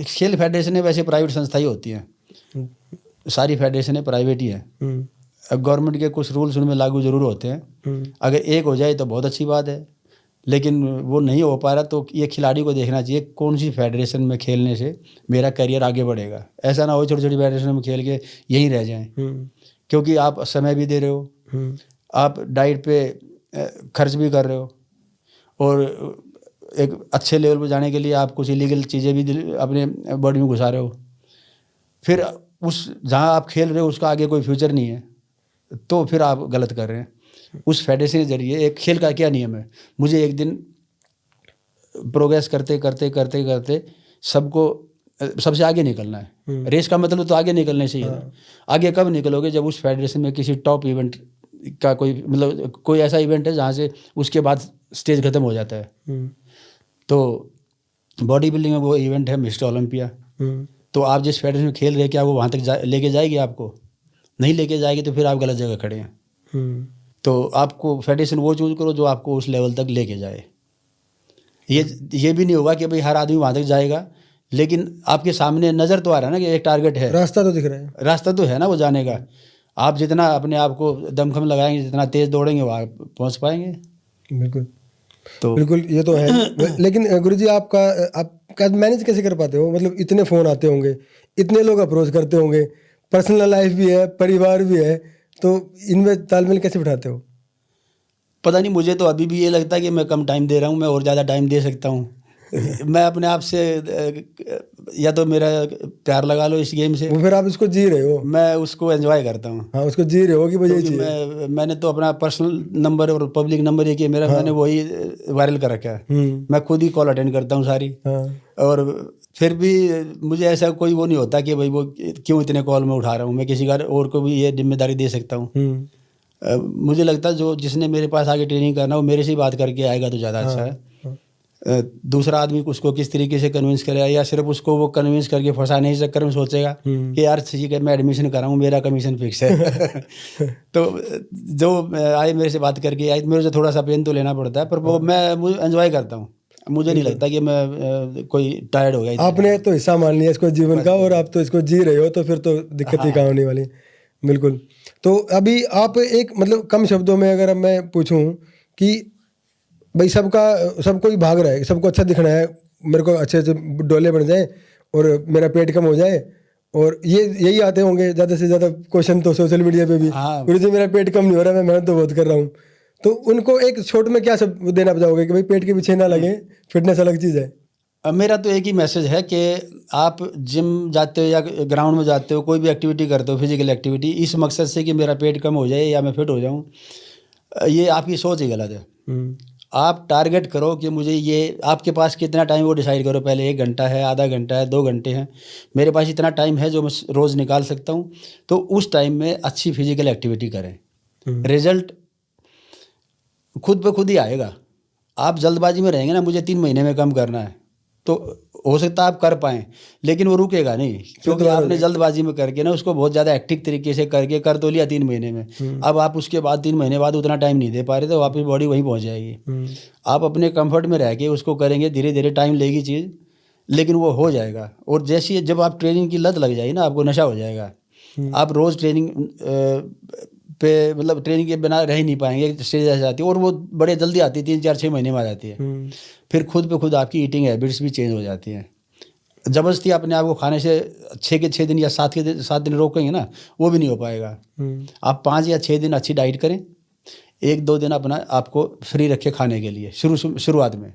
खेल फेडरेशनें वैसे प्राइवेट संस्था ही होती हैं, सारी फेडरेशनें प्राइवेट ही हैं। गवर्नमेंट के कुछ रूल्स उनमें लागू जरूर होते हैं, अगर एक हो जाए तो बहुत अच्छी बात है, लेकिन वो नहीं हो पा रहा तो ये खिलाड़ी को देखना चाहिए कौन सी फेडरेशन में खेलने से मेरा करियर आगे बढ़ेगा। ऐसा ना हो छोटी छोटी फेडरेशन में खेल के यहीं रह जाएं, क्योंकि आप समय भी दे रहे हो, आप डाइट पे खर्च भी कर रहे हो, और एक अच्छे लेवल पर जाने के लिए आप कुछ इलीगल चीज़ें भी अपने बॉडी में घुसा रहे हो। फिर उस जहाँ आप खेल रहे हो उसका आगे कोई फ्यूचर नहीं है, तो फिर आप गलत कर रहे हैं। उस फेडरेशन के जरिए एक खेल का क्या नियम है, मुझे एक दिन प्रोग्रेस करते करते करते करते सबको सबसे आगे निकलना है। रेस का मतलब तो आगे निकलने से ही है। आगे कब निकलोगे? जब उस फेडरेशन में किसी टॉप इवेंट का कोई ऐसा इवेंट है जहाँ से उसके बाद स्टेज खत्म हो जाता है। तो बॉडी बिल्डिंग में वो इवेंट है मिस्टर ओलंपिया। तो आप जिस फेडरेशन में खेल रहे हैं क्या वो वहाँ तक लेके जाएगी? आपको नहीं लेके जाएगी तो फिर आप गलत जगह खड़े हैं। तो आपको फेडरेशन वो चूज करो जो आपको उस लेवल तक लेके जाए। ये भी नहीं होगा कि भाई हर आदमी वहाँ तक जाएगा, लेकिन आपके सामने नज़र तो आ रहा है ना कि एक टारगेट है, रास्ता तो दिख रहा है, रास्ता तो है ना वो जाने का। आप जितना अपने आप को दमखम लगाएंगे, जितना तेज़ दौड़ेंगे वहाँ पहुँच पाएंगे। बिल्कुल। तो बिल्कुल ये तो है। लेकिन गुरुजी आपका मैनेज कैसे कर पाते हो? मतलब इतने फ़ोन आते होंगे, इतने लोग अप्रोच करते होंगे, पर्सनल लाइफ भी है, परिवार भी है, तो इनमें तालमेल कैसे बिठाते हो? पता नहीं, मुझे तो अभी भी ये लगता है कि मैं कम टाइम दे रहा हूँ, मैं और ज़्यादा टाइम दे सकता हूँ। मैं अपने आप से या तो मेरा प्यार लगा लो इस गेम से, वो फिर आप इसको जी रहे हो, मैं उसको एंजॉय करता हूँ। हाँ, उसको जी रहे हो कि मुझे मैंने तो अपना पर्सनल नंबर और पब्लिक नंबर एक ही मेरा, मैंने वही वायरल कर रखा है। मैं खुद ही कॉल अटेंड करता हूँ सारी। और फिर भी मुझे ऐसा कोई वो नहीं होता कि भाई वो क्यों इतने कॉल में उठा रहा हूँ, मैं किसी का और को भी ये जिम्मेदारी दे सकता हूँ। मुझे लगता है जो जिसने मेरे पास आगे ट्रेनिंग करना वो मेरे से ही बात करके आएगा तो ज़्यादा अच्छा है। दूसरा आदमी उसको किस तरीके से कन्विंस करेगा, या सिर्फ उसको वो कन्विंस करके फंसाने के चक्कर में सोचेगा कि यार ठीक है मैं एडमिशन कराऊँ, मेरा कमीशन फिक्स है। तो जो आए मेरे से बात करके आए, मेरे से थोड़ा सा पेन तो लेना पड़ता है, पर वो मैं एंजॉय करता हूँ। मुझे नहीं लगता कि मैं कोई टायर्ड हो गया। आपने तो हिस्सा मान लिया इसको जीवन का, और आप तो इसको जी रहे हो, तो फिर तो दिक्कत ही कहाँ होने वाली। बिल्कुल। तो अभी आप एक मतलब कम शब्दों में अगर मैं पूछूं कि भाई सबको ही भाग रहा है, सबको अच्छा दिखना है, मेरे को अच्छे अच्छे डोले बन जाए और मेरा पेट कम हो जाए, और यही आते होंगे ज़्यादा से ज़्यादा क्वेश्चन तो सोशल मीडिया पे भी। गुरुजी मेरा पेट कम नहीं हो रहा, मैं मेहनत तो बहुत कर रहा हूँ। तो उनको एक छोट में क्या सब देना चाहोगे कि भाई पेट के पीछे ना लगे, फिटनेस अलग चीज़ है? अब मेरा तो एक ही मैसेज है कि आप जिम जाते हो या ग्राउंड में जाते हो, कोई भी एक्टिविटी करते हो, फिजिकल एक्टिविटी, इस मकसद से कि मेरा पेट कम हो जाए या मैं फिट हो जाऊं, ये आपकी सोच ही गलत है। आप टारगेट करो कि मुझे ये, आपके पास कितना टाइम वो डिसाइड करो पहले, 1 घंटा है, आधा घंटा है, 2 घंटे हैं, मेरे पास इतना टाइम है जो मैं रोज़ निकाल सकता हूँ, तो उस टाइम में अच्छी फिजिकल एक्टिविटी करें। रिजल्ट खुद ब खुद ही आएगा। आप जल्दबाजी में रहेंगे ना, मुझे 3 महीने में कम करना है, तो हो सकता है आप कर पाएँ, लेकिन वो रुकेगा नहीं, क्योंकि आपने जल्दबाजी में करके ना उसको बहुत ज़्यादा एक्टिव तरीके से करके कर तो लिया 3 महीने में। अब आप उसके बाद 3 महीने बाद उतना टाइम नहीं दे पा रहे, तो वापस बॉडी वहीं पहुंच जाएगी। आप अपने कंफर्ट में रह के उसको करेंगे, धीरे धीरे टाइम लेगी चीज़, लेकिन वो हो जाएगा। और जैसे जब आप ट्रेनिंग की लत लग जाएगी ना, आपको नशा हो जाएगा। आप रोज़ ट्रेनिंग पे, मतलब ट्रेनिंग के बिना रह ही नहीं पाएंगे, स्टेज ऐसे आती है, और वो बड़े जल्दी आती है, 3, 4, 6 महीने में आ जाती है। फिर खुद पे खुद आपकी ईटिंग हैबिट्स भी चेंज हो जाती हैं। ज़बरदस्ती अपने आप को खाने से 6 के 6 दिन या 7 दिन रोकेंगे ना, वो भी नहीं हो पाएगा। आप 5 या 6 दिन अच्छी डाइट करें, 1-2 दिन अपना आपको फ्री रखे खाने के लिए शुरुआत में।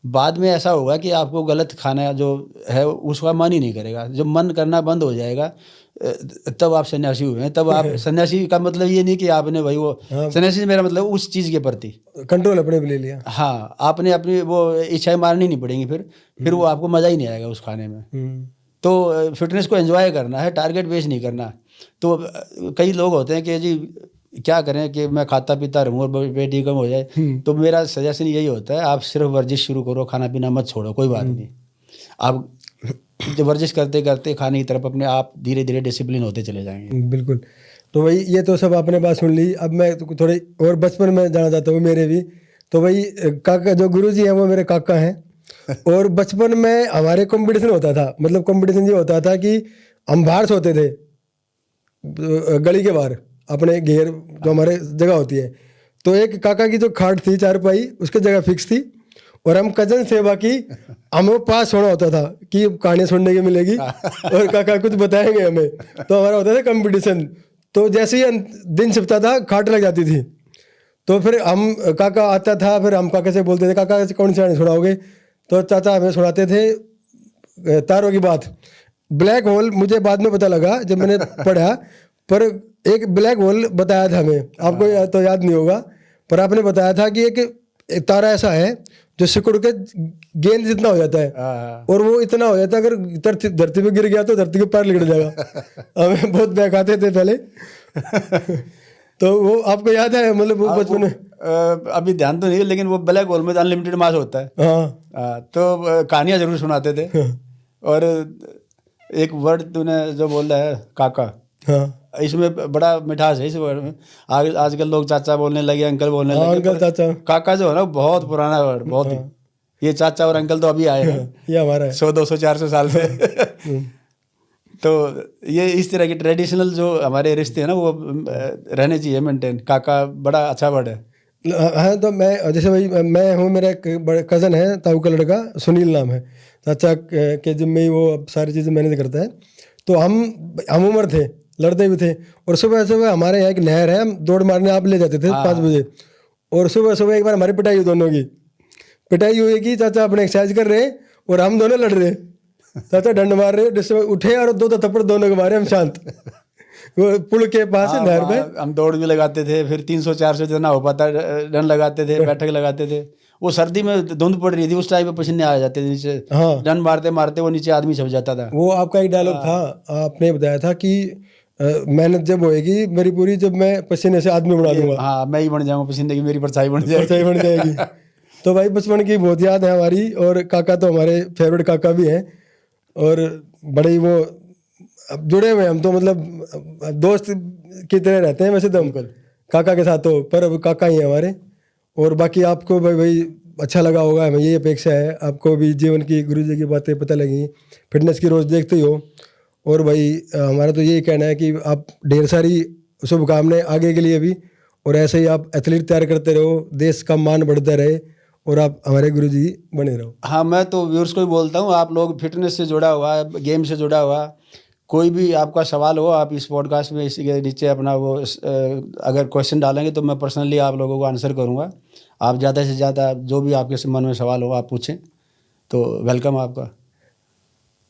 बाद में ऐसा होगा कि आपको गलत खाना जो है उसका मन ही नहीं करेगा। जब मन करना बंद हो जाएगा, तब आप सन्यासी हुए हैं। तब आप सन्यासी का मतलब ये नहीं कि आपने भाई वो, सन्यासी से मेरा मतलब उस चीज़ के प्रति कंट्रोल अपने पे ले लिया। हाँ, आपने अपनी वो इच्छाएं मारनी नहीं पड़ेंगी, फिर वो आपको मज़ा ही नहीं आएगा उस खाने में। तो फिटनेस को एंजॉय करना है, टारगेट बेस नहीं करना। तो कई लोग होते हैं कि जी क्या करें कि मैं खाता पीता रहूँ और वेट ही कम हो जाए। तो मेरा सजेशन यही होता है, आप सिर्फ वर्जिश शुरू करो, खाना पीना मत छोड़ो, कोई बात नहीं। आप जब वर्जिश करते करते खाने की तरफ अपने आप धीरे धीरे डिसिप्लिन होते चले जाएंगे। बिल्कुल। तो भाई ये तो सब आपने बात सुन ली। अब मैं तो थोड़ी और बचपन में जाना चाहता हूँ, मेरे भी। तो भाई काका, जो गुरुजी हैं वो मेरे काका हैं। और बचपन में हमारे कंपटीशन होता था, मतलब कंपटीशन ये होता था कि हम बाहर सोते थे, गली के बाहर, अपने घेर जो हमारे जगह होती है। तो एक काका की जो खाट थी, चारपाई, उसकी जगह फिक्स थी, और हम कजन से बाकी हमें पास होना होता था कि कहानियाँ सुनने की मिलेगी और काका कुछ बताएंगे हमें। तो हमारा होता था कंपटीशन। तो जैसे ही दिन छिपता था, खाट लग जाती थी, तो फिर हम, काका आता था, फिर हम काका से बोलते थे, काका कौन सी कहानी सुनाओगे? तो चाचा हमें सुनाते थे तारों की बात। ब्लैक होल मुझे बाद में पता लगा जब मैंने पढ़ा, पर एक ब्लैक होल बताया था हमें, आपको तो याद नहीं होगा, पर आपने बताया था कि एक तारा ऐसा है जो सिकुड़ के गेंद जितना हो जाता है, और वो इतना हो जाता है अगर धरती पे गिर गया तो धरती के पैर लिगड़ जाएगा। हमें बहुत बहकाते थे पहले। तो वो आपको याद है, मतलब वो बचपन में? अभी ध्यान तो नहीं है, लेकिन वो ब्लैक होल में अनलिमिटेड मास होता है। तो कहानियाँ जरूर सुनाते थे। और एक वर्ड तूने जो बोल रहा है काका, इसमें बड़ा मिठास है इस वर्ड में। आजकल लोग चाचा बोलने लगे, अंकल बोलने लगे। अंकल, चाचा, काका जो है ना, बहुत पुराना वर्ड, बहुत ही। ये चाचा और अंकल तो अभी आए हैं, ये हमारा है 100, 200, 400 साल से। तो ये इस तरह के ट्रेडिशनल जो हमारे रिश्ते हैं ना, वो रहने चाहिए मेंटेन। काका बड़ा अच्छा वर्ड है। हाँ, तो मैं जैसे भाई मैं हूँ, मेरा एक बड़ा कज़न है, ताऊ का लड़का, सुनील नाम है, चाचा के जिम्मे ही वो सारी चीज़ें मैनेज करता है। तो हम उम्र थे, लड़ते भी थे। और सुबह सुबह हमारे यहाँ एक नहर है, हम दौड़ मारने आप ले जाते थे 5 बजे। और सुबह सुबह एक बार हमारी पिटाई हुई, दोनों की पिटाई हुई कि चाचा अपने एक्सरसाइज कर रहे और हम दोनों लड़ रहे। चाचा डंड मार रहे, जिसमें उठे और 2 थप्पड़ दोनों के मारे, हम शांत। वो पुल के पास है, नहर पे हम दौड़ भी लगाते थे। फिर 300-400 जितना हो पाता रन लगाते थे, बैठक लगाते थे। वो सर्दी में धुंध पड़ रही थी, उस टाइम पे पसीने आ जाते थे नीचे। रन मारते मारते वो नीचे आदमी छप जाता था। वो आपका एक डायलॉग था, आपने बताया था कि मेहनत जब होएगी मेरी पूरी, जब मैं पसीने से आदमी बना दूंगा। हाँ, मैं ही बन जाऊंगा, पसीने की मेरी परछाई बन जाएगी। तो भाई बचपन की बहुत याद है हमारी। और काका तो हमारे फेवरेट काका भी हैं, और बड़े ही वो अब जुड़े हुए हम तो, मतलब दोस्त की तरह रहते हैं वैसे तो हम काका के साथ तो, पर अब काका ही है हमारे। और बाकी आपको भाई अच्छा लगा होगा, हमें यही अपेक्षा है, आपको भी जीवन की गुरुजी की बातें पता लगी, फिटनेस की रोज़ देखते ही हो। और भाई हमारा तो यही कहना है कि आप ढेर सारी शुभकामनाएं आगे के लिए भी, और ऐसे ही आप एथलीट तैयार करते रहो, देश का मान बढ़ता रहे, और आप हमारे गुरुजी बने रहो। हाँ, मैं तो व्यूअर्स को भी बोलता हूँ, आप लोग फिटनेस से जुड़ा हुआ, गेम से जुड़ा हुआ, कोई भी आपका सवाल हो, आप इस पॉडकास्ट में इसी के नीचे अपना वो अगर क्वेश्चन डालेंगे तो मैं पर्सनली आप लोगों को आंसर करूँगा। आप ज़्यादा से ज़्यादा जो भी आपके मन में सवाल हो आप पूछें, तो वेलकम आपका।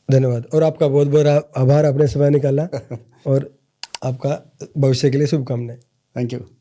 धन्यवाद और आपका बहुत बहुत आभार, आपने समय निकाला और आपका भविष्य के लिए शुभकामनाएं। Thank you.